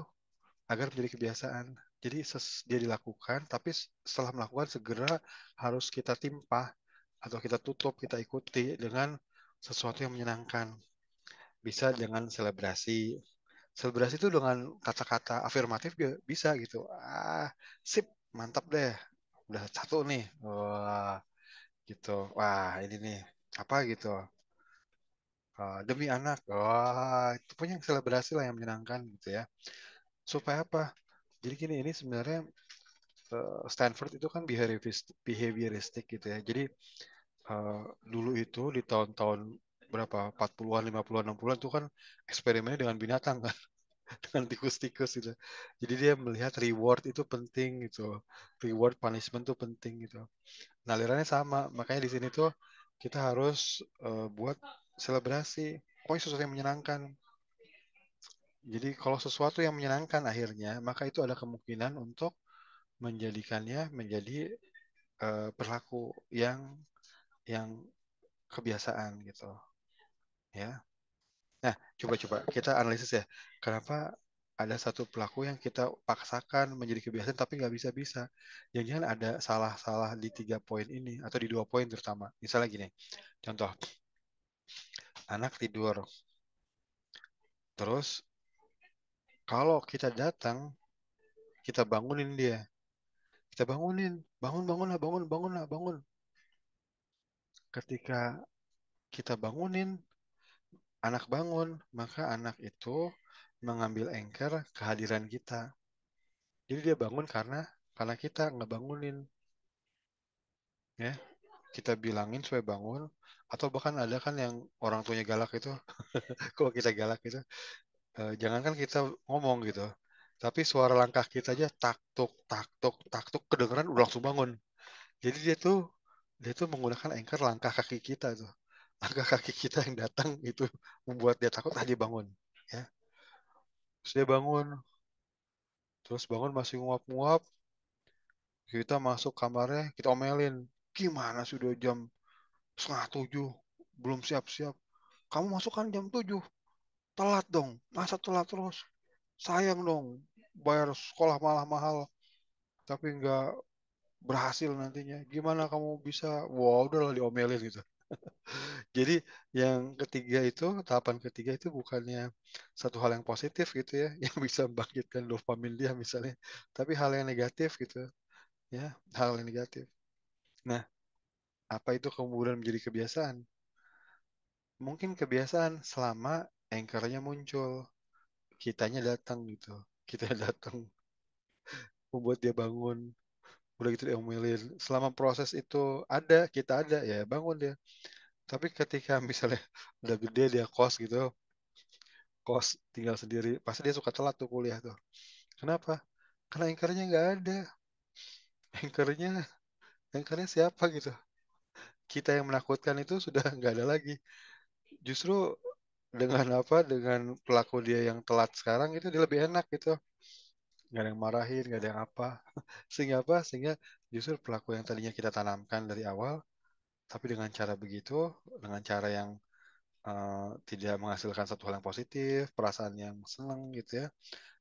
B: agar menjadi kebiasaan. Jadi dia dilakukan, tapi setelah melakukan segera harus kita timpah atau kita tutup, kita ikuti dengan sesuatu yang menyenangkan. Bisa dengan selebrasi itu dengan kata-kata afirmatif bisa gitu. Sip, mantap deh, udah satu nih, wah gitu, wah ini nih apa gitu, demi anak, wah itu punya selebrasi lah yang menyenangkan gitu ya. Supaya apa? Jadi gini, ini sebenarnya Stanford itu kan behavioristik gitu ya. Jadi dulu itu di tahun-tahun berapa 40-an, 50-an, 60-an itu kan eksperimennya dengan binatang kan, dengan tikus-tikus gitu. Jadi dia melihat reward itu penting gitu. Reward punishment itu penting gitu. Nah, alirannya sama. Makanya di sini tuh kita harus buat selebrasi. Pokoknya sesuatu yang menyenangkan. Jadi kalau sesuatu yang menyenangkan akhirnya, maka itu ada kemungkinan untuk menjadikannya menjadi perilaku yang kebiasaan gitu ya. Nah, coba-coba kita analisis ya. Kenapa ada satu pelaku yang kita paksakan menjadi kebiasaan tapi nggak bisa-bisa? Jangan-jangan ada salah-salah di 3 poin ini atau di 2 poin terutama. Misalnya gini, contoh anak tidur, terus kalau kita datang kita bangunin dia, kita bangunin, bangun bangunlah, bangun bangunlah, bangun. Ketika kita bangunin, anak bangun, maka anak itu mengambil anchor kehadiran kita. Jadi dia bangun karena kita ngebangunin, ya. Kita bilangin supaya bangun, atau bahkan ada kan yang orang tuanya galak itu, kalau kita galak itu, jangankan kita ngomong gitu, tapi suara langkah kita aja tak tuk kedengeran udah langsung bangun. Jadi dia tuh menggunakan anchor langkah kaki kita tuh. Langkah kaki kita yang datang itu membuat dia takut, dia bangun, ya. Terus dia bangun, terus bangun masih nguap-nguap, kita masuk kamarnya, kita omelin, gimana sudah jam setengah 7 belum siap-siap, kamu masuk kan jam 7, telat dong, masa telat terus, sayang dong, bayar sekolah mahal-mahal tapi nggak berhasil nantinya, gimana kamu bisa, wow udahlah diomelin gitu. Jadi yang ketiga itu, tahapan ketiga itu bukannya satu hal yang positif gitu ya, yang bisa membangkitkan dopamin dia misalnya, tapi hal yang negatif gitu ya, hal yang negatif. Nah, apa itu kemudian menjadi kebiasaan? Mungkin kebiasaan selama anchornya muncul, kitanya datang gitu, kita datang membuat dia bangun, udah gitu diomelin. Selama proses itu kita ada ya bangun dia. Tapi ketika misalnya udah gede dia kos gitu, kos tinggal sendiri, pasti dia suka telat tuh kuliah tuh. Kenapa? Karena anchornya nggak ada. Anchornya, anchornya siapa gitu? Kita yang menakutkan itu sudah nggak ada lagi. Justru dengan apa? Dengan pelaku dia yang telat sekarang itu dia lebih enak gitu. Nggak ada yang marahin, nggak ada yang apa. Sehingga apa? Sehingga justru pelaku yang tadinya kita tanamkan dari awal, tapi dengan cara begitu, dengan cara yang tidak menghasilkan satu hal yang positif, perasaan yang senang gitu ya,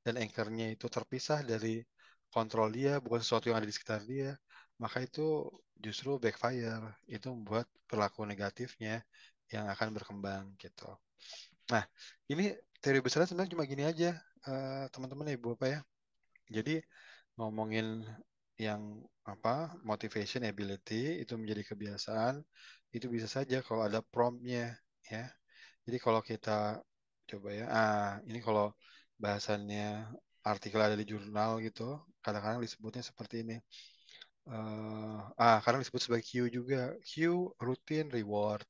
B: dan anchornya itu terpisah dari kontrol dia, bukan sesuatu yang ada di sekitar dia, maka itu justru backfire, itu membuat perilaku negatifnya yang akan berkembang gitu. Nah, ini teori besarnya sebenarnya cuma gini aja, teman-teman ibu bapak ya. Jadi ngomongin yang apa, motivation ability itu menjadi kebiasaan, itu bisa saja kalau ada promptnya ya. Jadi kalau kita coba ya, ini kalau bahasannya artikel ada di jurnal gitu, kadang-kadang disebutnya seperti ini. Kadang disebut sebagai Q juga. Q, rutin, reward.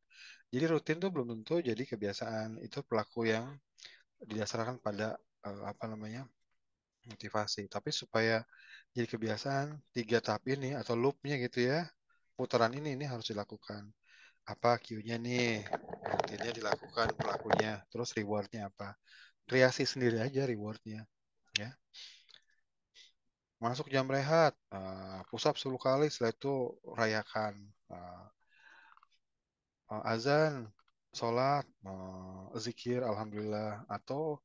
B: Jadi rutin tuh belum tentu jadi kebiasaan. Itu pelaku yang didasarkan pada apa namanya, motivasi. Tapi supaya jadi kebiasaan, 3 tahap ini atau loopnya gitu ya, putaran ini harus dilakukan. Apa Q-nya nih, rutinnya dilakukan pelakunya, terus rewardnya apa? Kreasi sendiri aja rewardnya, ya. Masuk jam rehat, push up 10 kali, setelah itu rayakan. Azan, sholat, zikir, alhamdulillah, atau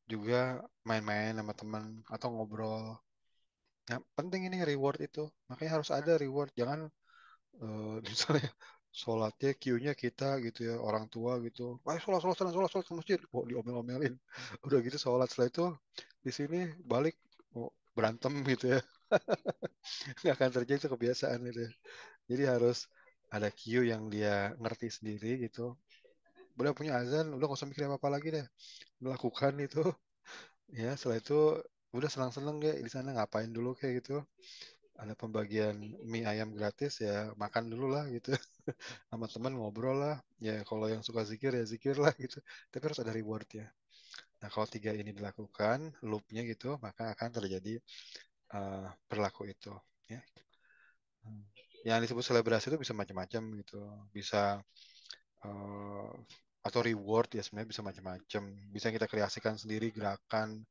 B: juga main-main sama teman atau ngobrol. Ya, penting ini reward itu, makanya harus ada reward. Jangan misalnya sholatnya Q-nya kita gitu ya, orang tua gitu, ayo sholat ke masjid, diomel-omelin, udah gitu sholat, setelah itu di sini balik berantem gitu ya, nggak akan terjadi itu kebiasaan itu. Jadi harus ada cue yang dia ngerti sendiri gitu. Udah punya azan, udah nggak usah mikir apa-apa lagi deh. Melakukan itu, ya setelah itu udah senang-senang deh di sana ngapain dulu kayak gitu. Ada pembagian mie ayam gratis ya makan dulu lah gitu. Sama teman ngobrol lah. Ya kalau yang suka zikir ya zikir lah gitu. Tapi harus ada rewardnya. Nah kalau tiga ini dilakukan, loopnya gitu, maka akan terjadi perilaku itu. Ya. Yang disebut selebrasi itu bisa macam-macam gitu. Bisa eh, atau reward ya sebenarnya bisa macam-macam. Bisa kita kreasikan sendiri gerakan,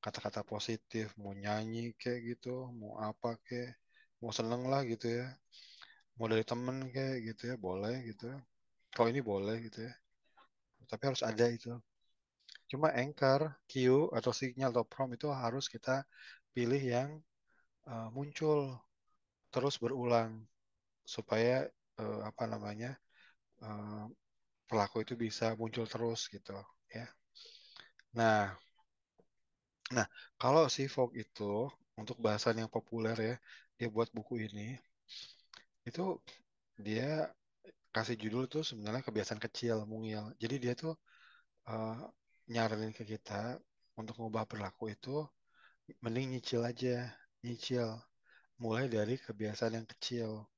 B: kata-kata positif, mau nyanyi kayak gitu, mau apa kayak, mau seneng lah gitu ya, mau dari temen kayak gitu ya, boleh gitu. Kalau ini boleh gitu ya. Tapi harus ada itu. Cuma anchor, cue atau signal atau prompt itu harus kita pilih yang muncul terus berulang supaya apa namanya eh, pelaku itu bisa muncul terus gitu ya. Nah, nah kalau si Fogg itu untuk bahasan yang populer ya, dia buat buku ini itu dia kasih judul tuh sebenarnya kebiasaan kecil mungil. Jadi dia tuh eh, nyaranin ke kita untuk mengubah perilaku itu mending nyicil aja, nyicil mulai dari kebiasaan yang kecil.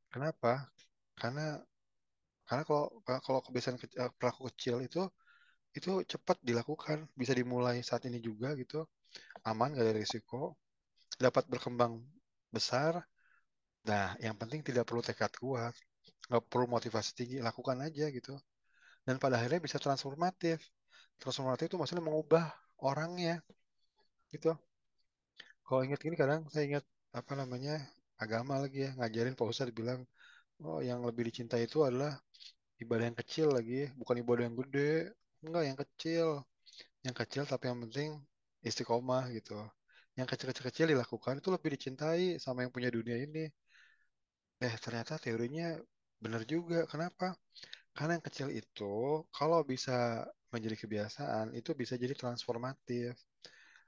B: Kenapa? Karena karena kalau kebiasaan perilaku kecil itu cepat dilakukan, bisa dimulai saat ini juga gitu, aman gak ada risiko, dapat berkembang besar. Nah, yang penting tidak perlu tekad kuat, nggak perlu motivasi tinggi, lakukan aja gitu. Dan pada akhirnya bisa transformatif. Transformatif itu maksudnya mengubah orangnya gitu. Kalau ingat gini kadang saya ingat apa namanya agama lagi ya ngajarin Pak Ustadz bilang, oh yang lebih dicintai itu adalah ibadah yang kecil lagi, bukan ibadah yang gede, enggak yang kecil. Yang kecil tapi yang penting istiqomah gitu. Yang kecil-kecil dilakukan itu lebih dicintai sama yang punya dunia ini. Ternyata teorinya benar juga. Kenapa? Karena yang kecil itu kalau bisa menjadi kebiasaan itu bisa jadi transformatif.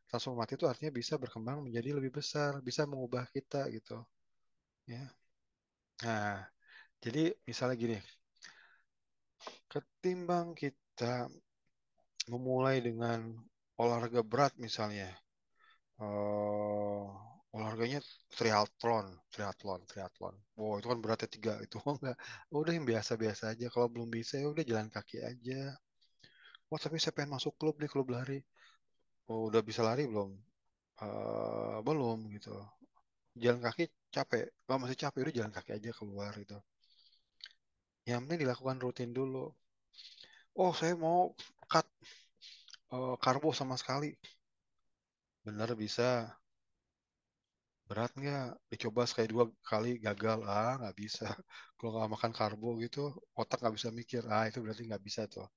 B: Transformatif itu artinya bisa berkembang menjadi lebih besar, bisa mengubah kita gitu. Ya. Nah, jadi misalnya gini, ketimbang kita memulai dengan olahraga berat misalnya, eh olahraganya triathlon. Wow, itu kan beratnya tiga itu enggak. Udah yang biasa-biasa aja. Kalau belum bisa ya udah jalan kaki aja. Wah, tapi saya pengen masuk klub nih, klub lari. Oh, udah bisa lari belum? Belum gitu. Jalan kaki capek. Kalau masih capek udah jalan kaki aja keluar gitu. Yang penting dilakukan rutin dulu. Oh, saya mau cut karbo sama sekali. Bener bisa. Berat nggak? Dicoba sekali dua kali gagal. Nggak bisa. Kalau nggak makan karbo gitu, otak nggak bisa mikir. Itu berarti nggak bisa tuh.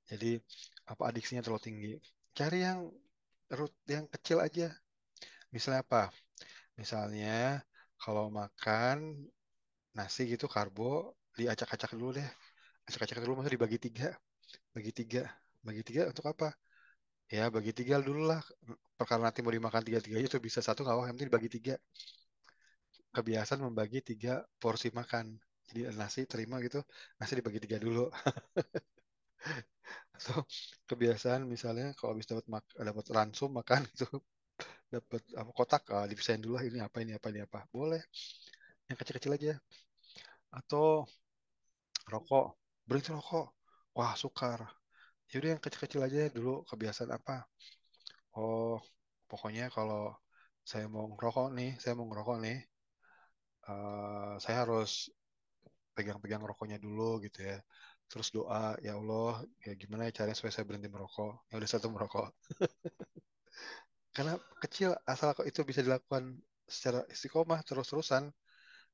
B: Jadi apa adiksinya terlalu tinggi. Cari yang kecil aja. Misalnya apa? Misalnya kalau makan nasi gitu karbo diacak-acak dulu deh. Acak-acak dulu maksudnya dibagi tiga. Bagi tiga. Bagi tiga untuk apa? Ya bagi tiga dulu lah. Perkara nanti mau dimakan tiga-tiganya itu bisa satu nggak apa, yang penting dibagi tiga. Kebiasaan membagi tiga porsi makan. Jadi nasi terima gitu, nasi dibagi tiga dulu. Atau kebiasaan misalnya kalau habis dapat ransum makan itu dapat apa kotak dipisahin dulu lah ini apa ini apa ini apa. Boleh. Yang kecil-kecil aja. Atau rokok, berhenti rokok. Wah, sukar. Yaudah yang kecil-kecil aja dulu kebiasaan apa? Oh, pokoknya kalau saya mau ngerokok nih, saya harus pegang-pegang rokoknya dulu gitu ya. Terus doa, ya Allah, ya gimana ya caranya supaya saya berhenti merokok. Ya udah satu merokok. Karena kecil, asal kok itu bisa dilakukan secara istiqomah terus-terusan,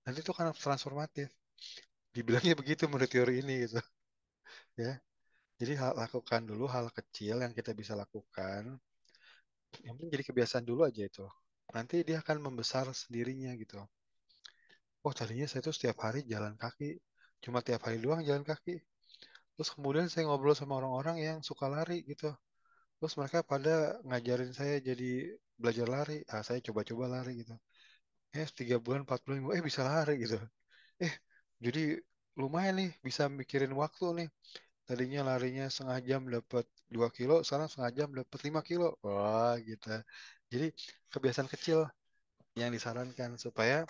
B: nanti itu kan transformatif. Dibilangnya begitu menurut teori ini gitu ya. Jadi lakukan dulu hal kecil yang kita bisa lakukan. Yang penting jadi kebiasaan dulu aja itu. Nanti dia akan membesar sendirinya gitu. Oh tadinya saya tuh setiap hari jalan kaki. Cuma tiap hari doang jalan kaki. Terus kemudian saya ngobrol sama orang-orang yang suka lari gitu. Terus mereka pada ngajarin saya jadi belajar lari. Saya coba-coba lari gitu. 3 bulan, 4 bulan, bisa lari gitu. Jadi lumayan nih, bisa mikirin waktu nih. Tadinya larinya setengah jam dapat 2 kilo, sekarang setengah jam dapat 5 kilo. Wah, gitu. Jadi kebiasaan kecil yang disarankan supaya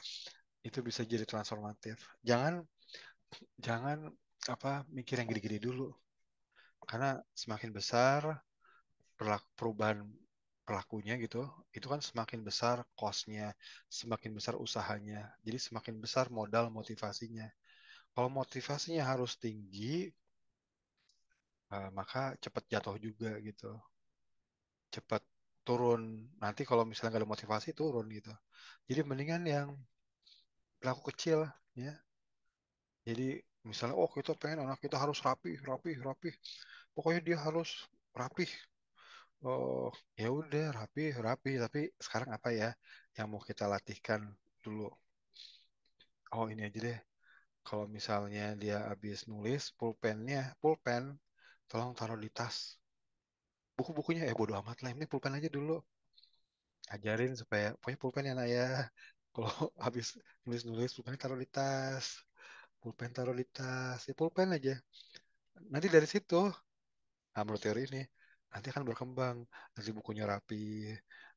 B: itu bisa jadi transformatif. Jangan jangan mikir yang gede-gede dulu. Karena semakin besar perubahan pelakunya gitu, itu kan semakin besar cost-nya, semakin besar usahanya. Jadi semakin besar modal motivasinya. Kalau motivasinya harus tinggi, maka cepat jatuh juga gitu. Cepat turun. Nanti kalau misalnya nggak ada motivasi, turun gitu. Jadi mendingan yang pelaku kecil ya. Jadi misalnya, kita pengen anak kita harus rapi, rapi, rapi. Pokoknya dia harus rapi. Oh, ya udah rapi, rapi. Tapi sekarang apa ya yang mau kita latihkan dulu? Oh, ini aja deh. Kalau misalnya dia habis nulis, pulpen, tolong taruh di tas. Buku-bukunya bodo amat lah. Ini pulpen aja dulu. Ajarin supaya pokoknya pulpen ya nak ya. Kalau habis nulis-nulis, pulpen taruh di tas. Pulpen taruh di tas. Ya pulpen aja. Nanti dari situ, menurut teori ini, nanti akan berkembang. Nanti bukunya rapi,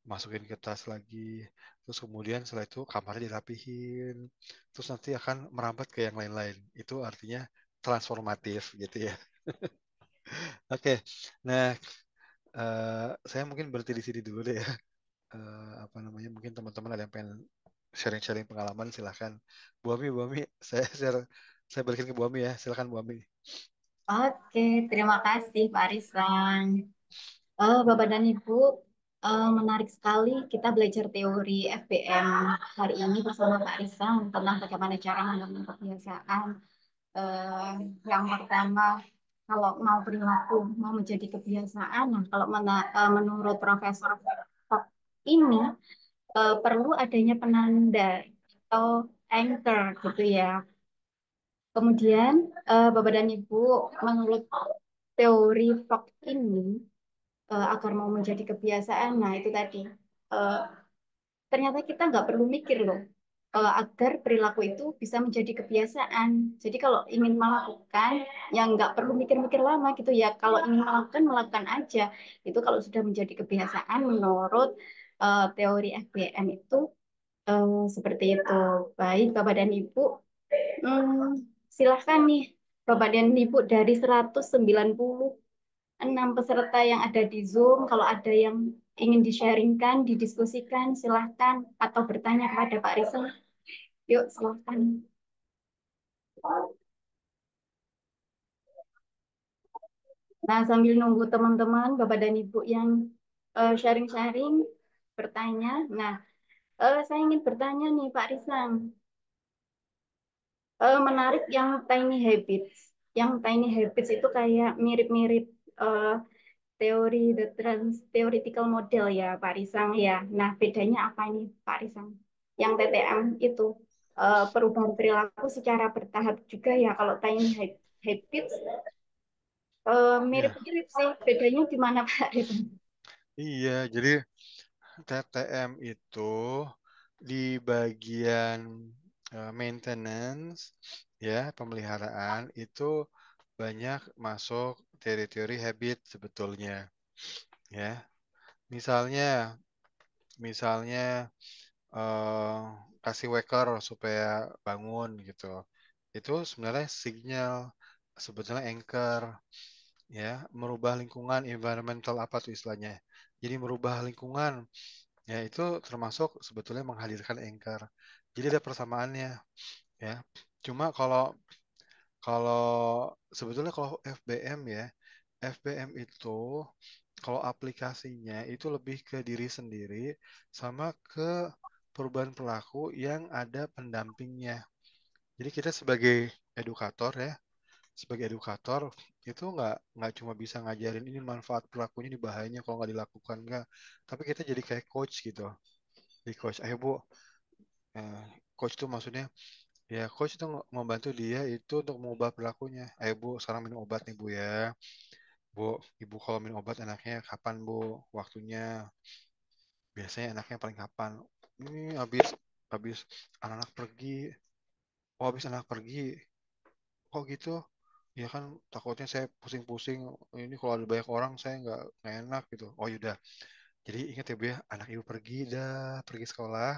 B: masukin ke tas lagi. Terus kemudian setelah itu kamarnya dirapihin. Terus nanti akan merambat ke yang lain-lain. Itu artinya transformatif gitu ya. Oke, nah saya mungkin berhenti di sini dulu deh ya. Mungkin teman-teman ada yang pengen sharing-sharing pengalaman, silahkan. Bu Ami, saya balikin ke Bu Ami ya, silahkan Bu Ami.
A: Oke, terima kasih Pak Risan. Bapak dan Ibu, menarik sekali kita belajar teori FBM hari ini bersama Pak Risan tentang bagaimana cara membangun kebiasaan. Eh, yang pertama, kalau mau perilaku, mau menjadi kebiasaan, nah kalau menurut Profesor Fox ini perlu adanya penanda atau anchor gitu ya. Kemudian, Bapak dan Ibu, menurut teori Fox ini, agar mau menjadi kebiasaan, nah itu tadi, eh, ternyata kita nggak perlu mikir loh, agar perilaku itu bisa menjadi kebiasaan. Jadi kalau ingin melakukan, yang nggak perlu mikir-mikir lama gitu ya. Kalau ingin melakukan, melakukan aja. Itu kalau sudah menjadi kebiasaan menurut teori FBM itu seperti itu. Baik, Bapak dan Ibu. Silahkan nih, Bapak dan Ibu dari 196 peserta yang ada di Zoom, kalau ada yang ingin di-sharingkan, didiskusikan, silahkan. Atau bertanya kepada Pak Rizal. Yuk, silahkan. Nah, sambil nunggu teman-teman, Bapak dan Ibu yang sharing-sharing, bertanya. Nah, saya ingin bertanya nih, Pak Rizal. Menarik yang tiny habits. Yang tiny habits itu kayak mirip-mirip eh, teori the trans theoretical model ya Pak Risang ya. Nah, bedanya apa ini Pak Risang? Yang TTM itu perubahan perilaku secara bertahap juga ya. Kalau tiny habits
B: Ya,
A: mirip-mirip sih. Bedanya di mana Pak Risang?
B: iya. Jadi TTM itu di bagian maintenance, ya, pemeliharaan itu banyak masuk teori-teori habit sebetulnya, ya. Misalnya, misalnya eh, kasih waker supaya bangun gitu. Itu sebenarnya sinyal, sebetulnya anchor, ya, merubah lingkungan, environmental apa tuh istilahnya. Jadi merubah lingkungan, ya itu termasuk sebetulnya menghadirkan anchor. Jadi ada persamaannya, ya. Cuma kalau kalau sebetulnya kalau FBM ya, FBM itu kalau aplikasinya itu lebih ke diri sendiri sama ke perubahan perilaku yang ada pendampingnya. Jadi kita sebagai edukator ya, sebagai edukator itu nggak cuma bisa ngajarin ini manfaat perilakunya, ini bahayanya kalau nggak dilakukan, nggak. Tapi kita jadi kayak coach gitu. Di coach, ayo Bu, eh, coach itu maksudnya ya coach itu membantu dia itu untuk mengubah perilakunya. Ayo Bu, sekarang minum obat nih Bu ya. Bu, ibu kalau minum obat enaknya kapan bu? Waktunya biasanya enaknya paling kapan? Ini habis anak-anak pergi. Oh, habis anak pergi. Kok gitu? Ya kan takutnya saya pusing-pusing. Ini kalau ada banyak orang saya nggak enak gitu. Oh yaudah. Jadi ingat ya bu ya, anak ibu pergi dah, pergi sekolah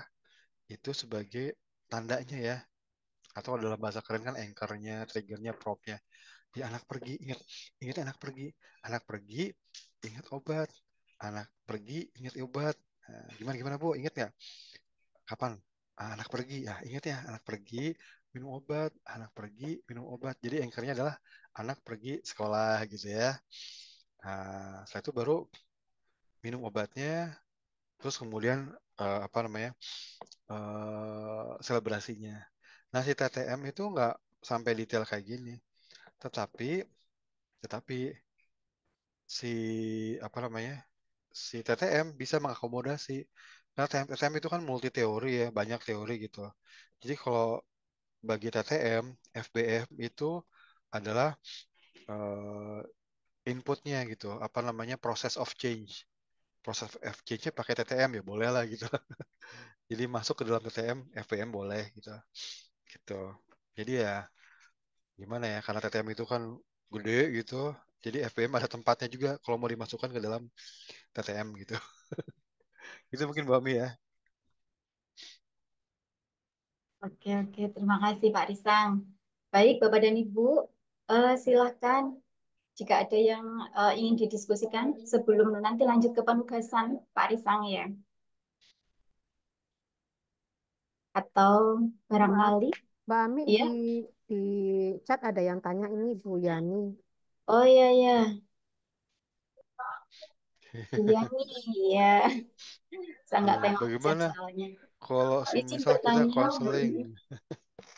B: itu sebagai tandanya ya. Atau dalam bahasa keren kan anchornya, triggernya, propnya. Di anak pergi, ingat anak pergi, ingat obat, anak pergi, ingat obat. Nah, gimana gimana bu, ingat nggak? Kapan? Anak pergi, ya ingat ya, anak pergi minum obat, anak pergi minum obat. Jadi anchornya adalah anak pergi sekolah gitu ya. Nah, setelah itu baru minum obatnya, terus kemudian apa namanya selebrasinya. Nah si TTM itu nggak sampai detail kayak gini, tetapi tetapi si apa namanya si TTM bisa mengakomodasi karena TTM itu kan multi teori ya, banyak teori gitu. Jadi kalau bagi TTM FBF itu adalah eh, inputnya gitu, apa namanya proses of change. Proses of change-nya pakai TTM ya boleh lah gitu. Jadi masuk ke dalam TTM FBM boleh gitu. Gitu. Jadi ya gimana ya karena TTM itu kan gede gitu. Jadi FBM ada tempatnya juga kalau mau dimasukkan ke dalam TTM gitu. Itu mungkin Mbak Mi ya.
A: Oke, oke. Terima kasih Pak Risang. Baik, Bapak dan Ibu, silakan jika ada yang ingin didiskusikan sebelum nanti lanjut ke penugasan Pak Risang ya. Atau
E: Mbak,
A: barangkali,
E: Mbak Ami
A: ya.
E: di chat ada yang tanya ini Bu Yani.
A: Oh iya, ya. Iya nih, ya. Saya nggak tengok chat
B: Bagaimana
A: soalnya.
B: kalau
A: Izin
B: semisal kita
A: bertanya,
B: konseling?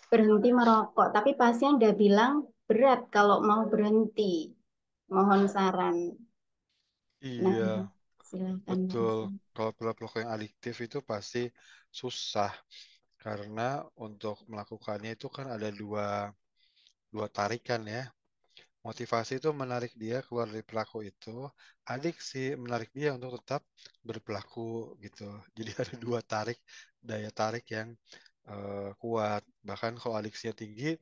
A: berhenti merokok. Tapi pasien udah bilang berat kalau mau berhenti. Mohon saran. Nah,
B: Iya,
A: silakan Pak
B: betul.
A: Risang.
B: Kalau perilaku yang adiktif itu pasti susah karena untuk melakukannya itu kan ada dua tarikan ya. Motivasi itu menarik dia keluar dari perilaku itu, adiksi menarik dia untuk tetap berperilaku gitu. Jadi ada dua daya tarik yang kuat. Bahkan kalau adiksinya tinggi,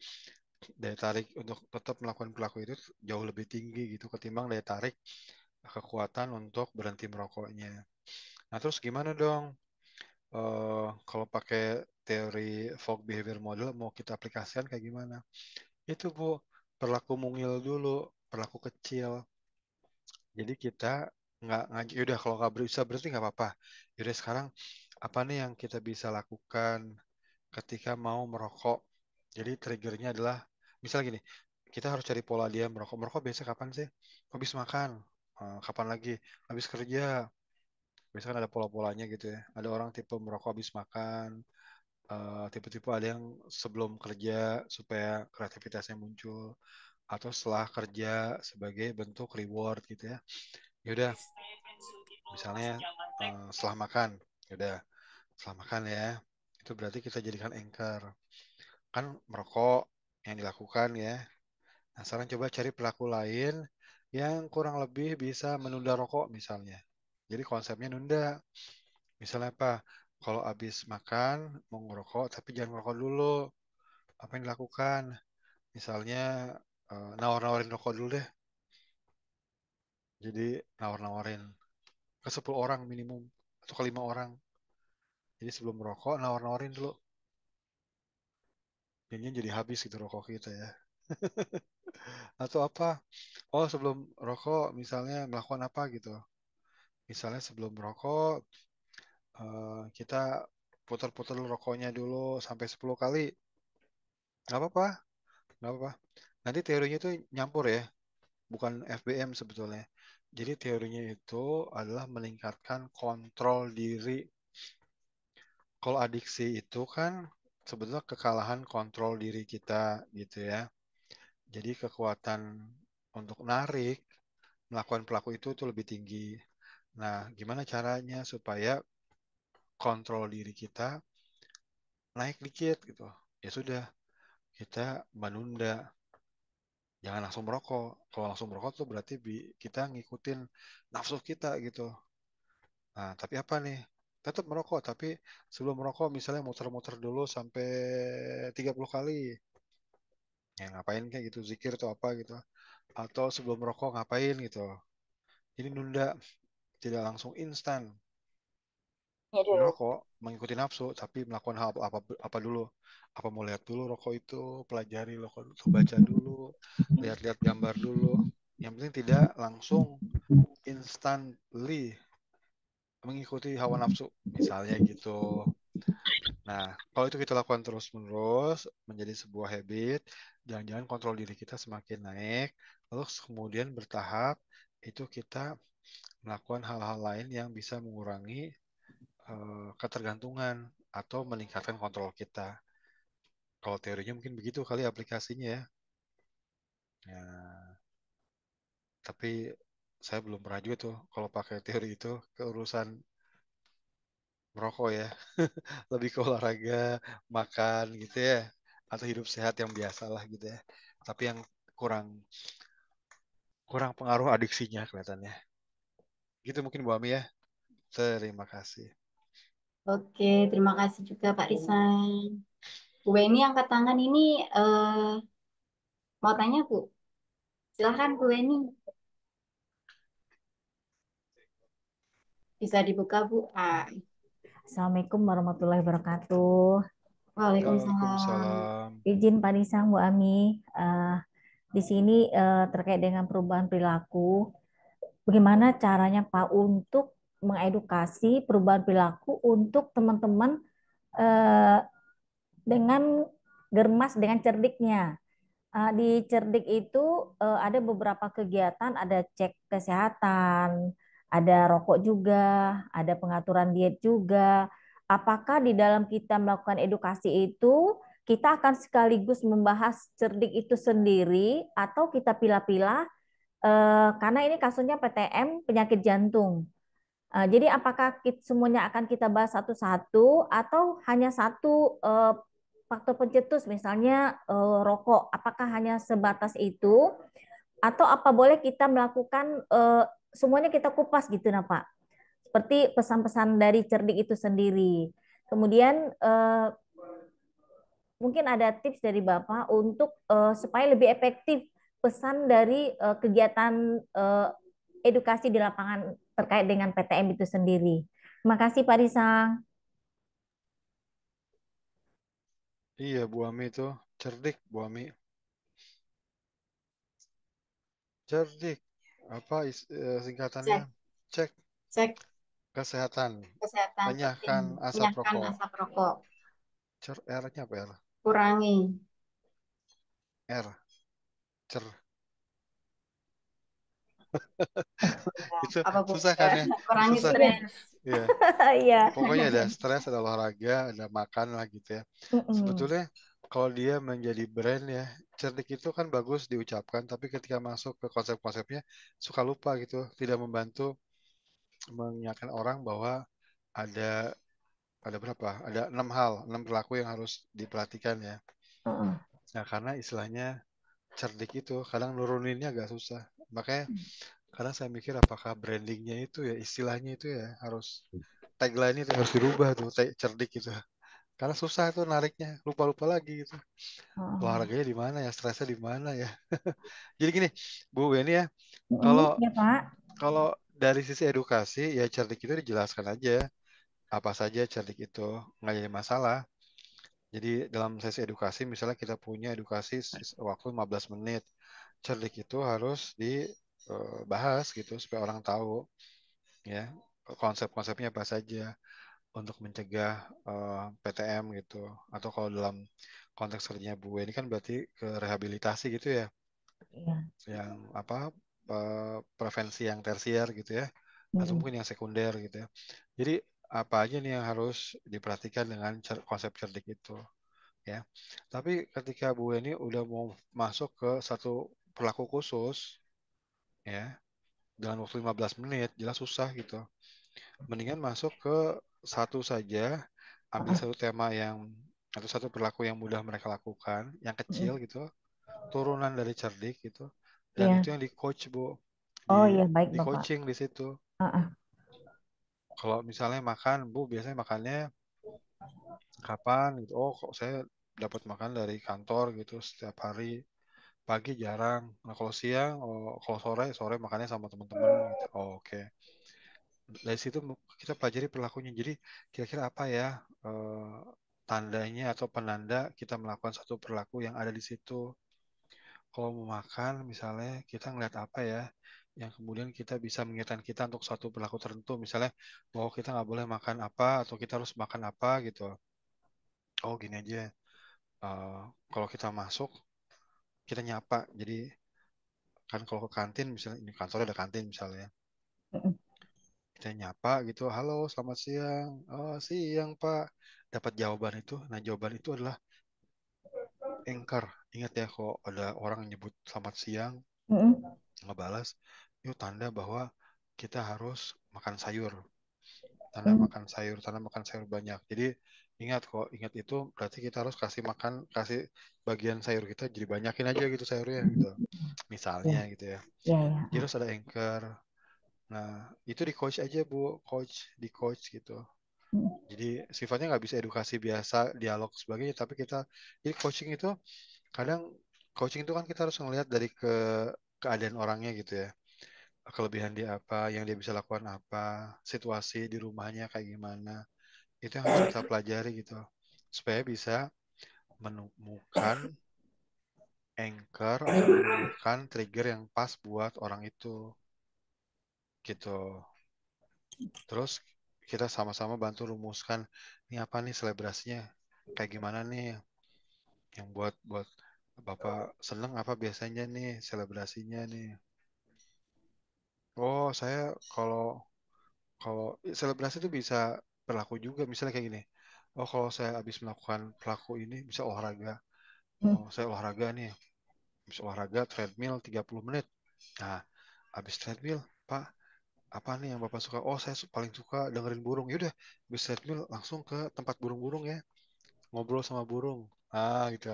B: daya tarik untuk tetap melakukan perilaku itu jauh lebih tinggi gitu ketimbang daya tarik kekuatan untuk berhenti merokoknya. Nah, terus gimana dong? Kalau pakai teori Fogg Behavior Model mau kita aplikasikan kayak gimana? Itu Bu, perilaku mungil dulu, perilaku kecil. Jadi kita nggak ngaji, yaudah kalau nggak bisa berhenti nggak apa-apa. Yaudah sekarang apa nih yang kita bisa lakukan ketika mau merokok? Jadi triggernya adalah, misal gini, kita harus cari pola dia merokok. Merokok biasa kapan sih? Habis makan. Kapan lagi? Habis kerja. Biasanya kan ada pola-polanya gitu ya. Ada orang tipe merokok habis makan, tipe-tipe ada yang sebelum kerja supaya kreativitasnya muncul, atau setelah kerja sebagai bentuk reward gitu ya. Ya udah, misalnya setelah makan, ya udah setelah makan ya, itu berarti kita jadikan anchor. Kan merokok yang dilakukan ya. Nah, sekarang coba cari pelaku lain yang kurang lebih bisa menunda rokok misalnya. Jadi konsepnya nunda. Misalnya apa? Kalau habis makan mau ngerokok tapi jangan ngerokok dulu. Apa yang dilakukan? Misalnya nawar-nawarin rokok dulu deh. Jadi nawar-nawarin ke 10 orang minimum atau ke 5 orang. Jadi sebelum merokok nawar-nawarin dulu. Jadinya jadi habis gitu rokok kita ya. Atau apa? Oh sebelum rokok misalnya melakukan apa gitu. Misalnya sebelum merokok kita putar-putar rokoknya dulu sampai 10 kali. Nggak apa-apa, nggak apa-apa. Nanti teorinya itu nyampur ya, bukan FBM sebetulnya. Jadi teorinya itu adalah meningkatkan kontrol diri. Kalau adiksi itu kan sebetulnya kekalahan kontrol diri kita gitu ya. Jadi kekuatan untuk narik, melakukan pelaku itu lebih tinggi. Nah, gimana caranya supaya kontrol diri kita naik dikit gitu? Ya sudah, kita menunda. jangan langsung merokok. Kalau langsung merokok tuh berarti kita ngikutin nafsu kita gitu. Nah, tapi apa nih? Tetap merokok, tapi sebelum merokok misalnya muter-muter dulu sampai 30 kali. Ya ngapain kayak gitu, zikir atau apa gitu. Atau sebelum merokok ngapain gitu. Ini nunda, tidak langsung instan
F: Ya dulu.
B: merokok, mengikuti nafsu, tapi melakukan hal apa dulu. Apa mau lihat dulu rokok itu, pelajari rokok, baca dulu, lihat-lihat gambar dulu. Yang penting tidak langsung instantly mengikuti hawa nafsu, misalnya gitu. Nah, kalau itu kita lakukan terus-menerus menjadi sebuah habit, jangan-jangan kontrol diri kita semakin naik, lalu kemudian bertahap itu kita melakukan hal-hal lain yang bisa mengurangi ketergantungan atau meningkatkan kontrol kita. Kalau teorinya mungkin begitu kali aplikasinya ya. Nah, tapi saya belum pernah juga tuh kalau pakai teori itu ke urusan merokok ya. Lebih ke olahraga, makan gitu ya, atau hidup sehat yang biasa lah gitu ya. Tapi yang kurang kurang pengaruh adiksinya kelihatannya. Gitu mungkin Bu Ami ya. Terima kasih.
A: Oke, terima kasih juga Pak Risan. Bu Weni angkat tangan ini mau tanya Bu. Silahkan Bu Weni, bisa dibuka Bu.
G: Assalamualaikum warahmatullahi wabarakatuh.
A: Waalaikumsalam.
B: Waalaikumsalam.
G: Izin Pak Nisang, Bu Ami, di sini terkait dengan perubahan perilaku, bagaimana caranya Pak untuk mengedukasi perubahan perilaku untuk teman-teman eh, dengan germas dengan cerdiknya. Di cerdik itu ada beberapa kegiatan, ada cek kesehatan, ada rokok juga, ada pengaturan diet juga. Apakah di dalam kita melakukan edukasi itu kita akan sekaligus membahas cerdik itu sendiri atau kita pilah-pilah karena ini kasusnya PTM penyakit jantung. Jadi apakah semuanya akan kita bahas satu-satu atau hanya satu faktor pencetus misalnya rokok, apakah hanya sebatas itu atau apa boleh kita melakukan semuanya kita kupas gitu nah Pak. Seperti pesan-pesan dari cerdik itu sendiri. Kemudian mungkin ada tips dari Bapak untuk supaya lebih efektif pesan dari kegiatan edukasi di lapangan terkait dengan PTM itu sendiri. Terima kasih Pak Risang.
B: Iya Bu Ami itu cerdik Bu Ami. Cerdik. Apa singkatannya?
A: Cek,
B: Cek
A: cek
B: kesehatan.
A: kesehatan penting.
B: Lenyahkan asap
A: Minyakan
B: rokok.
A: asap rokok.
B: R-nya apa R?
A: Kurangi.
B: R. Cer. Itu
A: Apa Bu?
B: susah kan ya?
A: Kurangi
B: Susah.
A: stres.
B: Iya.
G: Iya.
B: Pokoknya ada stres, ada olahraga, ada makan lah gitu ya.
G: Mm-mm.
B: Sebetulnya kalau dia menjadi brand ya, cerdik itu kan bagus diucapkan, tapi ketika masuk ke konsep-konsepnya suka lupa gitu, tidak membantu mengingatkan orang bahwa ada ada berapa? Ada 6 hal, 6 perilaku yang harus diperhatikan ya.
G: Mm-mm.
B: Nah, karena istilahnya cerdik itu kadang nuruninnya agak susah. Makanya kadang saya mikir apakah brandingnya itu ya istilahnya itu ya harus tagline itu harus dirubah tuh cerdik gitu. Karena susah tuh nariknya, lupa-lupa lagi gitu.
G: Mm-mm.
B: Olahraganya di mana ya, stresnya di mana ya. Jadi gini, Bu Weni ya,
G: Mm-mm.
B: kalau
G: Ya Pak.
B: kalau dari sisi edukasi ya cerdik itu dijelaskan aja apa saja cerdik itu nggak jadi masalah. Jadi dalam sesi edukasi misalnya kita punya edukasi waktu 15 menit. Cerdik itu harus dibahas gitu supaya orang tahu ya konsep-konsepnya apa saja untuk mencegah PTM gitu. Atau kalau dalam konteks kerjanya Bu ini kan berarti ke rehabilitasi gitu ya,
G: Iya.
B: yang apa prevensi yang tersier gitu ya, atau
G: Mm-mm.
B: mungkin yang sekunder gitu ya. Jadi apa aja nih yang harus diperhatikan dengan konsep cerdik itu ya. Tapi ketika Bu ini udah mau masuk ke satu perilaku khusus ya dalam waktu 15 menit jelas susah gitu. Mendingan masuk ke satu saja, ambil
G: Mm-mm.
B: satu tema yang atau satu perilaku yang mudah mereka lakukan, yang kecil gitu, turunan dari cerdik gitu. Dan
G: Iya.
B: itu yang di coach, Bu.
G: Oh iya, baik
B: Di
G: Bapak.
B: coaching di situ.
G: Heeh.
B: Kalau misalnya makan, Bu, biasanya makannya kapan gitu. Oh, kok saya dapat makan dari kantor gitu setiap hari. Pagi jarang. Nah, kalau siang, kalau sore makannya sama teman-teman gitu. Oh, oke. Dari situ kita pelajari perilakunya. Jadi kira-kira apa ya eh, tandanya atau penanda kita melakukan satu perilaku yang ada di situ. Kalau mau makan, misalnya kita ngeliat apa ya yang kemudian kita bisa mengingatkan kita untuk suatu perilaku tertentu. Misalnya, bahwa kita nggak boleh makan apa atau kita harus makan apa gitu. Oh, gini aja. Eh, Kalau kita masuk, kita nyapa. Jadi kan kalau ke kantin, misalnya ini kantornya ada kantin misalnya.
G: Mm-mm.
B: Kita nyapa gitu, halo selamat siang. Oh siang Pak. Dapat jawaban itu. Nah jawaban itu adalah anchor. Ingat ya kalau ada orang yang nyebut selamat siang,
G: Mm-mm.
B: nggak balas, itu tanda bahwa kita harus makan sayur.
G: Mm.
B: Tanda makan sayur banyak. Jadi ingat kok, ingat itu berarti kita harus kasih bagian sayur kita jadi banyakin aja gitu sayurnya gitu. Misalnya
G: Ya,
B: gitu ya.
G: ya,
B: Jadi
G: ya.
B: harus ada anchor. Nah, itu di coach aja Bu, di coach gitu.
G: Mm.
B: Jadi sifatnya nggak bisa edukasi biasa, dialog sebagainya, tapi jadi coaching itu kadang coaching itu kan kita harus ngelihat dari keadaan orangnya gitu ya. Kelebihan dia apa, yang dia bisa lakukan apa, situasi di rumahnya kayak gimana. Itu yang harus kita pelajari gitu. Supaya bisa menemukan anchor atau menemukan trigger yang pas buat orang itu gitu. Terus kita sama-sama bantu rumuskan ini apa nih selebrasinya, kayak gimana nih yang buat buat Bapak seneng apa biasanya nih selebrasinya nih. Oh, saya kalau kalau selebrasi itu bisa berlaku juga misalnya kayak gini. Oh, kalau saya habis melakukan pelaku ini bisa olahraga.
G: Mm.
B: Oh, saya olahraga nih. Habis olahraga treadmill 30 menit. Nah, habis treadmill, Pak, apa nih yang Bapak suka? Oh, saya paling suka dengerin burung. Yaudah, habis treadmill langsung ke tempat burung-burung ya. Ngobrol sama burung. Gitu.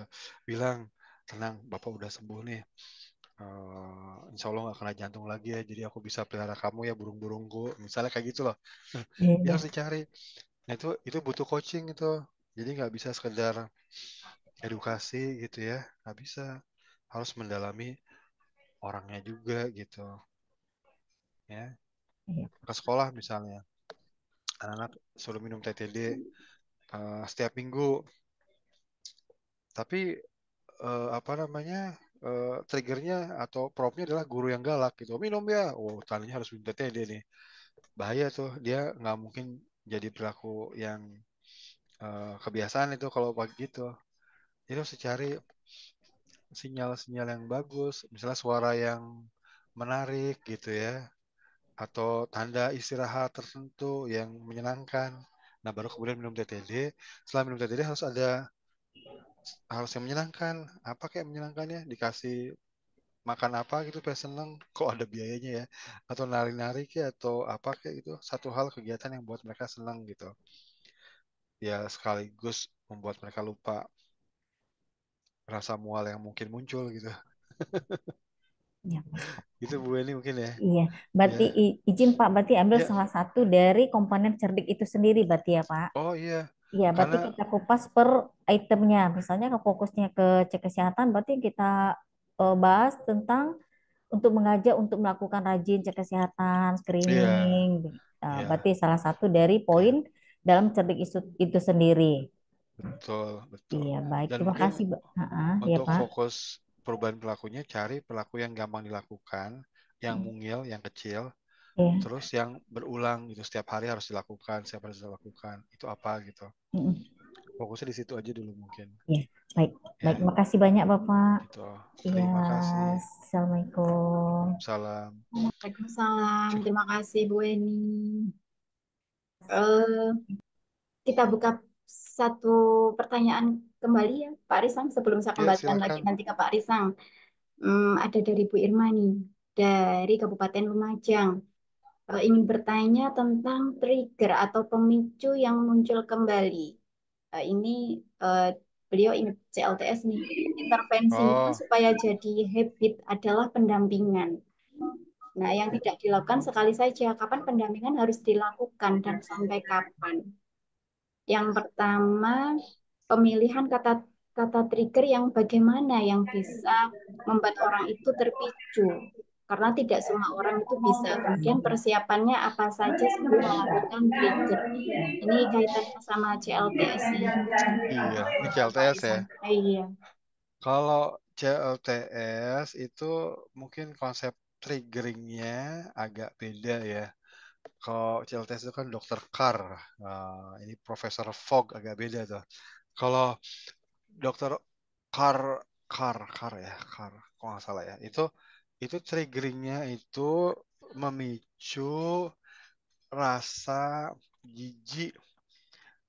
B: Bilang, tenang, Bapak udah sembuh nih. Insya Allah nggak kena jantung lagi ya. Jadi aku bisa pelihara kamu ya burung-burungku. Misalnya kayak gitu loh.
G: Iya,
B: Ya
G: iya.
B: harus dicari. Nah, itu butuh coaching itu. Jadi nggak bisa sekedar edukasi gitu ya. Nggak bisa. Harus mendalami orangnya juga gitu. Ya.
G: Iya.
B: Ke sekolah misalnya. Anak-anak suruh minum TTD setiap minggu. Tapi apa namanya triggernya atau propnya adalah guru yang galak gitu minum ya oh tandanya harus minum TTD nih bahaya tuh dia nggak mungkin jadi perilaku yang kebiasaan itu kalau pagi gitu jadi harus cari sinyal-sinyal yang bagus misalnya suara yang menarik gitu ya atau tanda istirahat tertentu yang menyenangkan nah baru kemudian minum TTD setelah minum TTD harus yang menyenangkan apa kayak menyenangkannya dikasih makan apa gitu supaya seneng kok ada biayanya ya atau nari-nari kayak atau apa kayak gitu satu hal kegiatan yang buat mereka seneng gitu ya sekaligus membuat mereka lupa rasa mual yang mungkin muncul gitu
G: Ya, baik.
B: gitu Bu Eni mungkin ya
G: Iya, berarti
B: ya
G: izin Pak, berarti ambil
B: ya
G: salah satu dari komponen cerdik itu sendiri berarti ya Pak.
B: oh iya
G: Iya, berarti
B: karena
G: kita kupas per itemnya. Misalnya ke fokusnya ke cek kesehatan, berarti kita bahas tentang untuk mengajak untuk melakukan rajin cek kesehatan,
B: iya
G: screening. Berarti
B: iya
G: salah satu dari
B: oke
G: poin dalam cerdik itu sendiri.
B: betul betul
G: Iya, baik.
B: dan
G: Terima
B: mungkin
G: kasih, Mbak. Ya,
B: untuk
G: Pak.
B: fokus perubahan perilakunya cari perilaku yang gampang dilakukan yang mungil yang kecil
G: Iya.
B: terus yang berulang gitu setiap hari harus dilakukan setiap hari harus dilakukan itu apa gitu
G: Mm-mm.
B: fokusnya di situ aja dulu mungkin
G: Iya, baik. Baik,
B: ya
G: makasih banyak, Bapak.
B: gitu
G: Iya,
B: terima kasih
G: Assalamualaikum.
B: salam
A: Waalaikumsalam. Terima kasih Bu Eni. Eh, kita buka satu pertanyaan kembali ya, Pak Risang. Sebelum saya
B: ya
A: kembalikan lagi
B: silakan
A: nanti ke Pak Risang. Ada dari Bu Irma nih, dari Kabupaten Lumajang. Ingin bertanya tentang trigger atau pemicu yang muncul kembali. Ini beliau ini CLTS nih. Intervensinya
B: Oh,
A: supaya jadi habit adalah pendampingan. Nah, yang tidak dilakukan sekali saja. Kapan pendampingan harus dilakukan dan sampai kapan? Yang pertama, pemilihan kata kata trigger yang bagaimana yang bisa membuat orang itu terpicu. Karena tidak semua orang itu bisa. Kemudian persiapannya apa saja sebelum melakukan trigger. Ini kaitannya sama CLTS sih.
B: iya, ini CLTS ya.
A: Iya.
B: Kalau CLTS itu mungkin konsep triggeringnya agak beda ya. Kalau CLTS itu kan Dokter Carr, ini Profesor Fogg agak beda tuh. Kalau Dokter Carr, Carr ya, Carr, kok nggak salah ya. Itu triggeringnya itu memicu rasa jijik.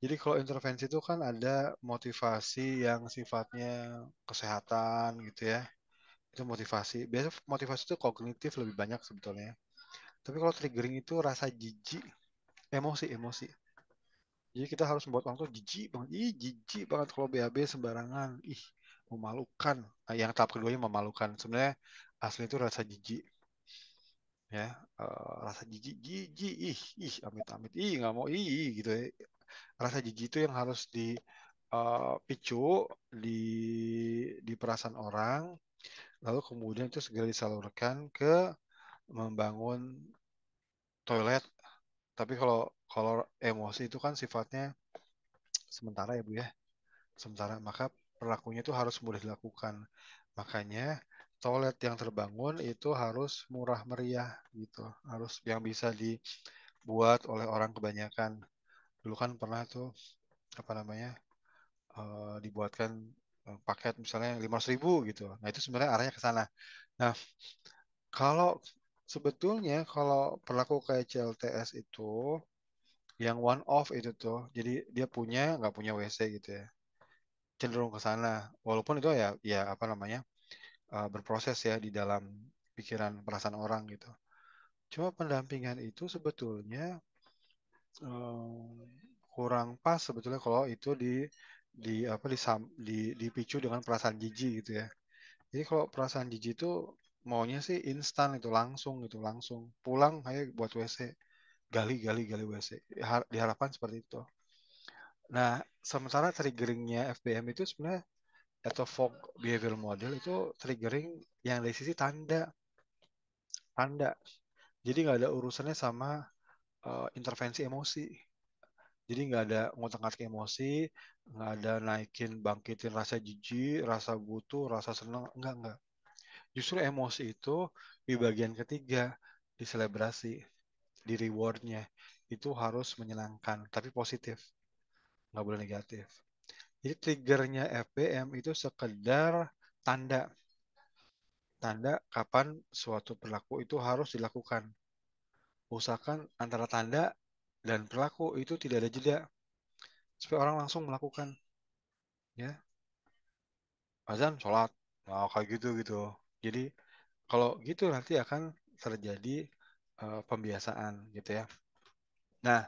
B: Jadi kalau intervensi itu kan ada motivasi yang sifatnya kesehatan gitu ya. Itu motivasi. Biasanya motivasi itu kognitif lebih banyak sebetulnya. Tapi kalau triggering itu rasa jijik, emosi. Jadi kita harus membuat orang tuh jijik banget. Ih, jijik banget kalau BAB sembarangan. Ih, memalukan. Nah, yang tahap keduanya memalukan. Sebenarnya asli itu rasa jijik ya. Rasa jijik, ih, amit-amit, nggak mau, gitu ya. Rasa jijik itu yang harus dipicu di perasaan orang, lalu kemudian itu segera disalurkan ke membangun toilet. Tapi kalau kalau emosi itu kan sifatnya sementara ya Bu ya, sementara, maka perilakunya itu harus mudah dilakukan. Makanya toilet yang terbangun itu harus murah meriah gitu, harus yang bisa dibuat oleh orang kebanyakan. Dulu kan pernah tuh apa namanya, dibuatkan paket misalnya 500.000 gitu. Nah itu sebenarnya arahnya ke sana. Nah kalau sebetulnya kalau perilaku kayak CLTS itu yang one off itu tuh, jadi dia nggak punya WC gitu ya, cenderung ke sana. Walaupun itu ya ya apa namanya, berproses ya di dalam pikiran perasaan orang gitu. Cuma pendampingan itu sebetulnya kurang pas sebetulnya kalau itu di apa dipicu dengan perasaan jijik gitu ya. Jadi kalau perasaan jijik itu maunya sih instan, itu langsung pulang kayak buat WC, gali WC. Diharapkan seperti itu. Nah, sementara triggeringnya FBM itu sebenarnya atau Fogg Behavior Model itu triggering yang dari sisi tanda. Jadi nggak ada urusannya sama intervensi emosi. Jadi nggak ada ngotak-ngatik emosi, nggak ada bangkitin rasa jijik, rasa butuh, rasa senang, enggak. Justru emosi itu di bagian ketiga, diselebrasi, di rewardnya. Itu harus menyenangkan, tapi positif, nggak boleh negatif. Jadi triggernya FBM itu sekedar tanda, tanda kapan suatu perilaku itu harus dilakukan. Usahakan antara tanda dan perilaku itu tidak ada jeda, supaya orang langsung melakukan. Ya, azan, sholat, nah, kayak gitu. Jadi kalau gitu nanti akan terjadi pembiasaan gitu ya. Nah,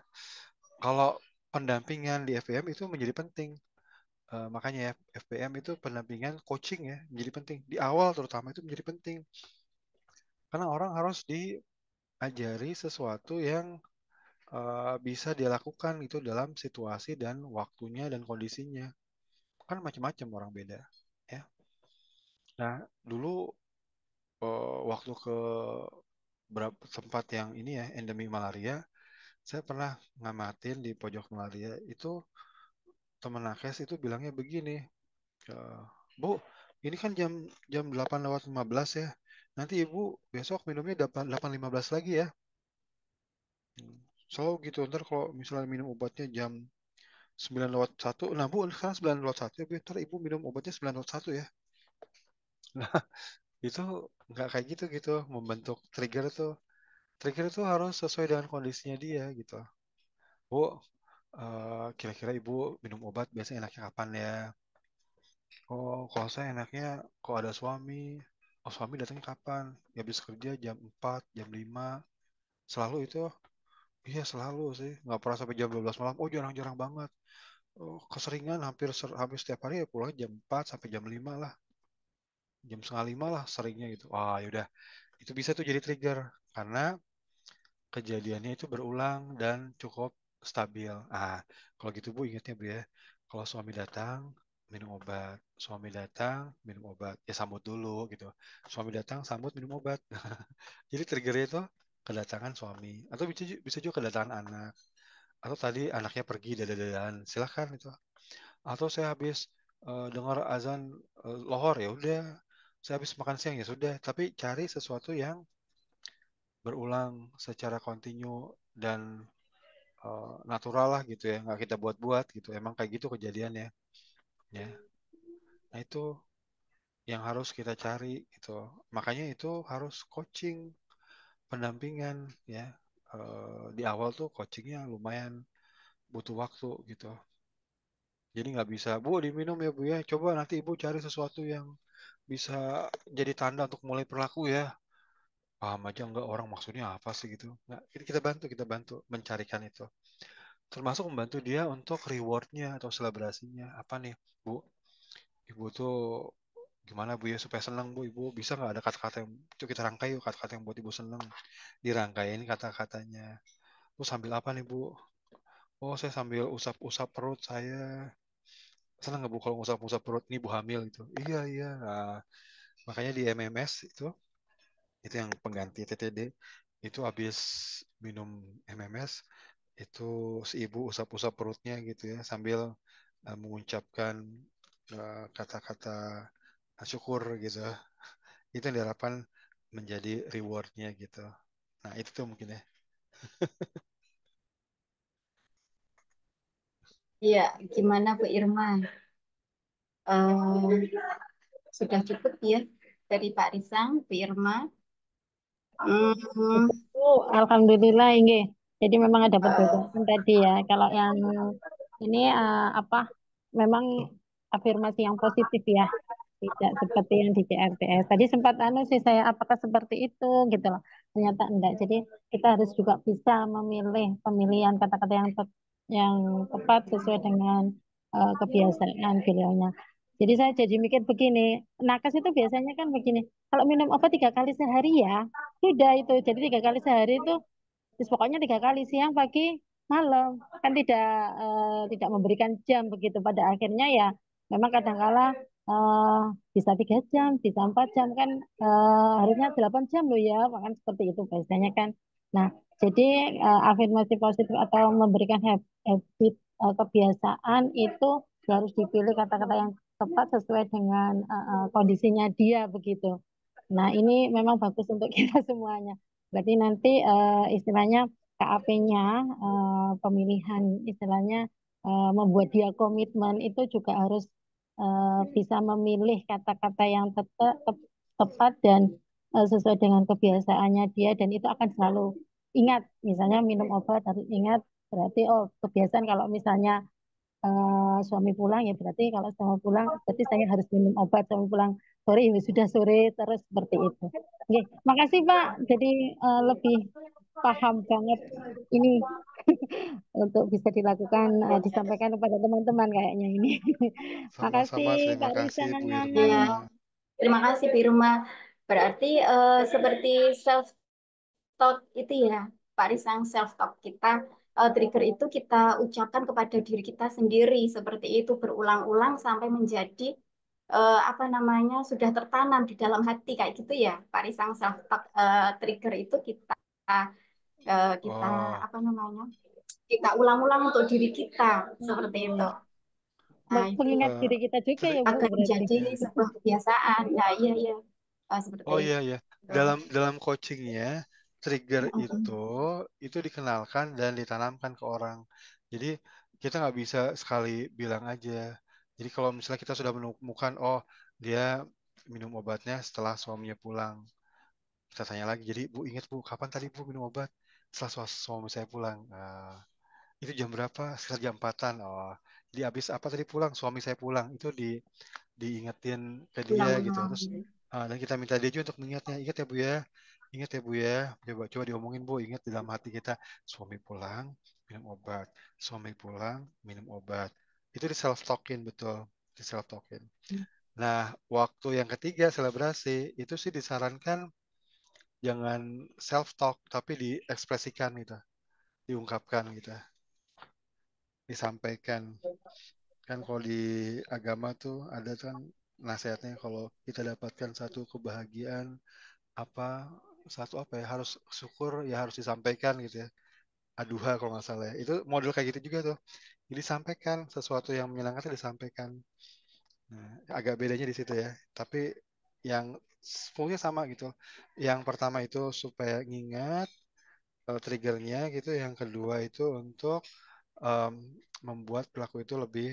B: kalau pendampingan di FPM itu menjadi penting. Makanya ya, FPM itu pendampingan coaching ya menjadi penting. Di awal terutama itu menjadi penting. Karena orang harus diajari sesuatu yang bisa dia lakukan itu dalam situasi dan waktunya dan kondisinya. Kan macam-macam orang beda. Ya. Nah, dulu waktu ke berapa tempat yang ini ya, endemi malaria, saya pernah ngamatin di pojok malaria itu, teman nakes itu bilangnya begini, eh, Bu, ini kan jam jam 8:15 ya. Nanti Ibu besok minumnya 8:15 lagi ya. Selalu gitu. Ntar kalau misalnya minum obatnya jam 9:01, nah Bu, sekarang 9:01 ya, Bu. Ntar Ibu minum obatnya 9:01 ya. Nah, itu nggak kayak gitu, membentuk trigger tuh. Trigger itu harus sesuai dengan kondisinya dia gitu. Bu, kira-kira Ibu minum obat biasanya enaknya kapan ya? Oh, kalau saya enaknya kalau ada suami. Oh, suami datangnya kapan? Ya habis kerja jam 4, jam 5. Selalu itu? Iya, selalu sih. Nggak pernah sampai jam 12 malam. Oh, jarang-jarang banget. keseringan hampir setiap hari ya pulang jam 4 sampai jam 5 lah. Jam setengah 5 lah seringnya gitu. Wah, yaudah. Itu bisa tuh jadi trigger. Karena kejadiannya itu berulang dan cukup stabil. Kalau gitu Bu ingatnya Bu ya. Kalau suami datang, minum obat. Suami datang, minum obat. Ya sambut dulu gitu. Suami datang, sambut, minum obat. Jadi triggernya itu kedatangan suami. Atau bisa juga kedatangan anak. Atau tadi anaknya pergi dadah-dadahan. Silahkan itu. Atau saya habis dengar azan lohor, ya udah. Saya habis makan siang, ya sudah. Tapi cari sesuatu yang berulang secara kontinu dan natural lah gitu ya, nggak kita buat-buat gitu. Emang kayak gitu kejadiannya, ya. Nah itu yang harus kita cari gitu. Makanya itu harus coaching, pendampingan ya. Di awal tuh coachingnya lumayan butuh waktu gitu. Jadi nggak bisa, Bu diminum ya Bu ya. Coba nanti Ibu cari sesuatu yang bisa jadi tanda untuk mulai perilaku ya. Paham aja nggak orang maksudnya apa sih gitu. Nggak, kita bantu mencarikan itu. Termasuk membantu dia untuk rewardnya atau selebrasinya. Apa nih, Bu? Ibu tuh gimana Bu ya supaya senang Bu? Ibu bisa nggak ada kata-kata yang itu kita rangkai yuk, kata-kata yang buat Ibu senang. Dirangkain kata-katanya. Bu sambil apa nih Bu? Oh saya sambil usap-usap perut saya. Senang nggak Bu kalau usap-usap perut nih Bu hamil gitu? Iya iya. Nah, makanya di MMS itu yang pengganti TTD itu habis minum MMS itu si ibu usap-usap perutnya gitu ya sambil mengucapkan kata-kata syukur gitu. Itu yang diharapkan menjadi rewardnya gitu. Nah itu tuh mungkin ya.
A: Iya, gimana Bu Irma? Eh, sudah cukup ya dari Pak Risang, Bu Irma. Hmm,
F: Itu alhamdulillah ini. Jadi memang ada perbedaan tadi ya. Kalau yang ini apa memang afirmasi yang positif ya. Tidak seperti yang di CRTS. Tadi sempat anu sih saya apakah seperti itu gitu loh. Ternyata enggak. Jadi kita harus juga bisa memilih pemilihan kata-kata yang tepat sesuai dengan kebiasaan beliaunya. Jadi saya jadi mikir begini, nakes itu biasanya kan begini, kalau minum obat 3 kali sehari ya, sudah itu. Jadi 3 kali sehari itu terus pokoknya 3 kali siang, pagi, malam. Kan tidak memberikan jam begitu. Pada akhirnya ya memang kadangkala eh, bisa 3 jam, bisa 4 jam kan harusnya 8 jam loh ya. Bahkan seperti itu biasanya kan. Nah, jadi afirmasi positif atau memberikan habit kebiasaan itu harus dipilih kata-kata yang tepat sesuai dengan kondisinya dia begitu. Nah, ini memang bagus untuk kita semuanya. Berarti nanti istilahnya KAP-nya pemilihan istilahnya membuat dia komitmen itu juga harus bisa memilih kata-kata yang tepat dan sesuai dengan kebiasaannya dia dan itu akan selalu ingat. Misalnya minum obat harus ingat berarti oh kebiasaan kalau misalnya suami pulang ya berarti kalau suami pulang berarti saya harus minum obat suami pulang sore ya sudah sore terus seperti itu. Oke, makasih Pak. Jadi lebih paham banget ini untuk bisa dilakukan disampaikan kepada teman-teman kayaknya ini. Makasih
B: Sama-sama, terima
F: Pak
B: kasih
F: Rizan.
B: Bu Irma.
A: ya, terima kasih Bu Irma. Berarti seperti self talk itu ya, Pak Risang, self talk kita, trigger itu kita ucapkan kepada diri kita sendiri seperti itu berulang-ulang sampai menjadi apa namanya sudah tertanam di dalam hati kayak gitu ya, Pak Risang. Self talk trigger itu kita kita
B: Oh,
A: apa namanya kita ulang-ulang untuk diri kita seperti itu.
F: Hmm.
A: Nah itu
F: Mengingat
B: eh,
F: diri kita juga ya Bu
A: agar
F: berarti.
A: menjadi sebuah kebiasaan. Nah iya iya. Seperti
B: oh iya ya.
A: itu.
B: Dalam coachingnya trigger
A: Mm-mm.
B: itu dikenalkan dan ditanamkan ke orang. Jadi kita nggak bisa sekali bilang aja. Jadi kalau misalnya kita sudah menemukan, oh dia minum obatnya setelah suaminya pulang, kita tanya lagi. Jadi Bu ingat Bu, kapan tadi Bu minum obat? Setelah suami saya pulang. Itu jam berapa? Sekitar jam 4-an. Oh, jadi habis apa tadi pulang? Suami saya pulang. Itu diingetin ke dia gitu.
A: Ulang-ulang.
B: Terus dan kita minta dia juga untuk mengingatnya. Ingat ya Bu ya. Ingat ya Bu ya. Coba diomongin Bu. Ingat di dalam hati kita. Suami pulang minum obat. Suami pulang minum obat. Itu di self talkin, betul, di self talkin. Nah, waktu yang ketiga selebrasi itu sih disarankan jangan self talk tapi diekspresikan gitu, diungkapkan gitu, disampaikan. Kan kalau di agama tuh ada kan nasihatnya kalau kita dapatkan satu kebahagiaan apa apa ya harus syukur ya harus disampaikan gitu ya. Aduha kalau nggak salah ya. Itu model kayak gitu juga tuh. Jadi disampaikan sesuatu yang menyenangkan itu disampaikan. Nah, agak bedanya di situ ya. Tapi yang semuanya sama gitu. Yang pertama itu supaya ngingat triggernya gitu. Yang kedua itu untuk em, membuat pelaku itu lebih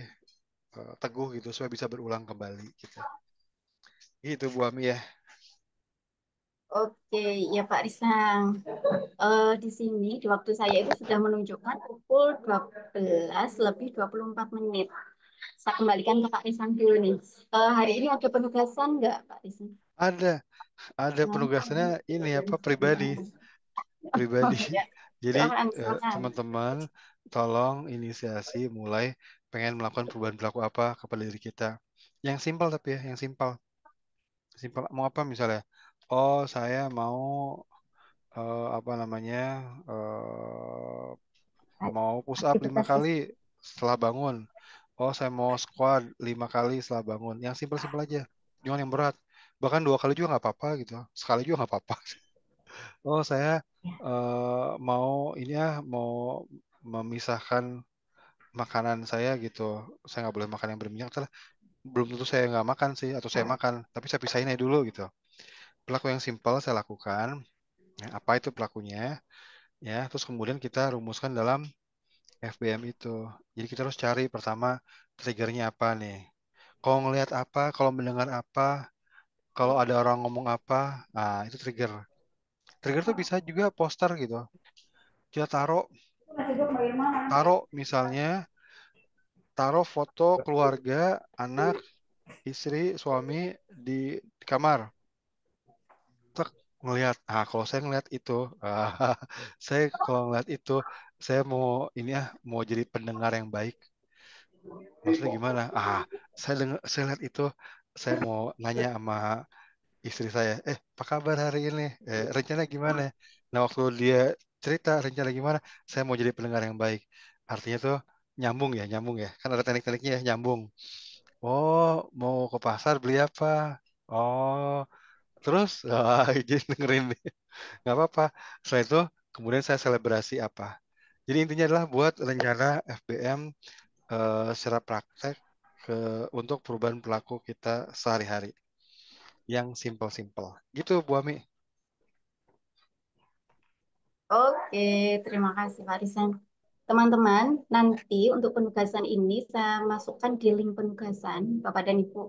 B: teguh gitu supaya bisa berulang kembali gitu. Gitu Bu Ami ya.
A: Oke, ya Pak Risang. Di sini di waktu saya itu sudah menunjukkan pukul 12:24. Saya kembalikan ke Pak Risang dulu nih. Hari ini ada penugasan nggak Pak Risang?
B: Ada penugasannya ini apa pribadi.
A: Oh,
B: Pribadi.
A: ya.
B: Jadi
A: Silakan, silakan.
B: teman-teman tolong inisiasi mulai pengen melakukan perubahan perilaku apa kepada diri kita. Yang simpel tapi ya, yang simpel. Simpel mau apa misalnya? Oh, saya mau apa namanya? eh, mau push up 5
G: Aktivitas
B: kali
G: fisik.
B: setelah bangun. Oh, saya mau squat 5 kali setelah bangun. Yang simpel-simpel aja. Jangan yang berat. Bahkan 2 kali juga nggak apa-apa gitu. Sekali juga nggak apa-apa. Oh, saya
G: Ya.
B: mau ini ya, mau memisahkan makanan saya gitu. Saya nggak boleh makan yang berminyak. Belum tentu saya nggak makan sih, atau saya makan, tapi saya pisahin aja dulu gitu. Pelaku yang simpel saya lakukan. Ya, apa itu pelakunya? Ya, terus kemudian kita rumuskan dalam FBM itu. Jadi kita harus cari pertama triggernya apa nih. Kalau ngelihat apa, kalau mendengar apa, kalau ada orang ngomong apa, nah itu trigger. Trigger tuh bisa juga poster gitu. Kita taruh misalnya taruh foto keluarga, anak, istri, suami di kamar. Tek, ngelihat. Ah, kalau saya ngelihat itu, saya kalau ngelihat itu, saya mau ini mau jadi pendengar yang baik. Maksudnya gimana? Saya lihat itu, saya mau nanya sama istri saya, apa kabar hari ini? Rencana gimana? Nah, waktu dia cerita rencana gimana, saya mau jadi pendengar yang baik. Artinya tuh nyambung ya. Kan ada teknik-tekniknya ya, nyambung. Oh, mau ke pasar beli apa? Oh, terus jadi dengerin nih. Nggak apa-apa. Setelah itu, kemudian saya selebrasi apa. Jadi intinya adalah buat rencana FBM secara praktek untuk perubahan perilaku kita sehari-hari. Yang simple-simple. Gitu, Bu Ami.
A: Oke, terima kasih Pak Risang. Teman-teman, nanti untuk penugasan ini saya masukkan di link penugasan, Bapak dan Ibu.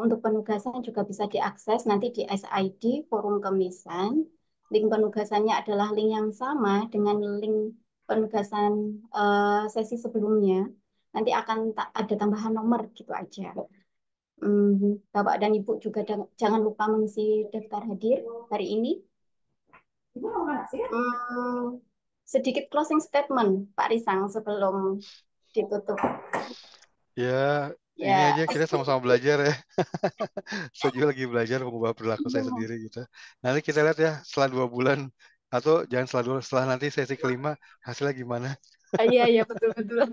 A: Untuk penugasan juga bisa diakses nanti di SID Forum Kemisan. Link penugasannya adalah link yang sama dengan link penugasan sesi sebelumnya. Nanti akan ada tambahan nomor gitu aja. Bapak dan Ibu juga jangan lupa mengisi daftar hadir hari ini. Hmm, Sedikit closing statement, Pak Risang, sebelum ditutup.
B: Ya, ini
A: Ya,
B: aja kita sama-sama belajar ya. Saya juga lagi belajar mengubah perilaku saya sendiri gitu. Nanti kita lihat ya setelah 2 bulan atau jangan setelah nanti sesi kelima hasilnya gimana.
A: iya, iya, betul-betul.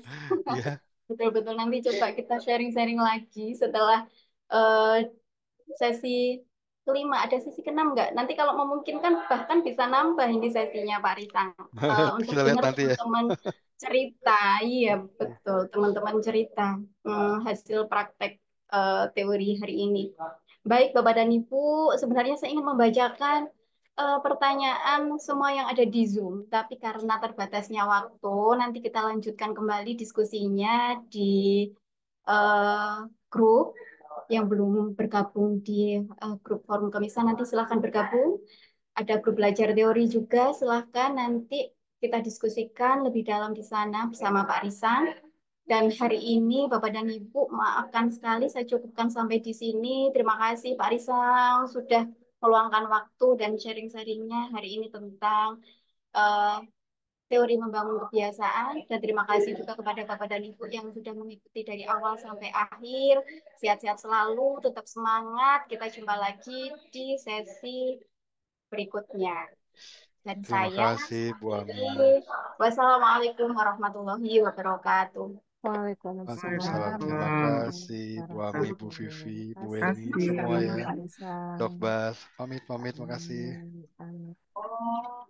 B: Iya.
A: Betul-betul, nanti coba kita sharing-sharing lagi setelah eh, sesi kelima. Ada sesi keenam nggak? Nanti kalau memungkinkan bahkan bisa nambah ini sesinya Pak Risang. Untuk
B: Kita lihat
A: dengar
B: nanti ya.
A: teman-teman cerita. Iya, betul. Teman-teman cerita hasil praktek teori hari ini. Baik, Bapak dan Ibu, sebenarnya saya ingin membacakan pertanyaan semua yang ada di Zoom, tapi karena terbatasnya waktu, nanti kita lanjutkan kembali diskusinya di eh, grup yang belum bergabung di grup forum Kemisan. Nanti silahkan bergabung. Ada grup belajar teori juga, silahkan nanti kita diskusikan lebih dalam di sana bersama Pak Risan. Dan hari ini Bapak dan Ibu, maafkan sekali saya cukupkan sampai di sini. Terima kasih Pak Risang sudah meluangkan waktu dan sharing-sharingnya hari ini tentang eh, teori membangun kebiasaan. Dan terima kasih juga kepada Bapak dan Ibu yang sudah mengikuti dari awal sampai akhir. Sehat-sehat selalu, tetap semangat. Kita jumpa lagi di sesi berikutnya. Dan
B: Terima
A: saya
B: kasih Bu Ami.
A: akhiri. Wassalamualaikum warahmatullahi wabarakatuh.
B: Waalaikumsalam. Terima
E: Waalaikumsalam
B: kasih Bu Ami, Bu
E: warahmatullahi
B: Vivi, Bu
E: wabarakatuh.
B: Weni, semua ya.
E: Kak Isa.
B: Dok Bas, pamit, makasih.
E: Amin. Amin.
A: Oh.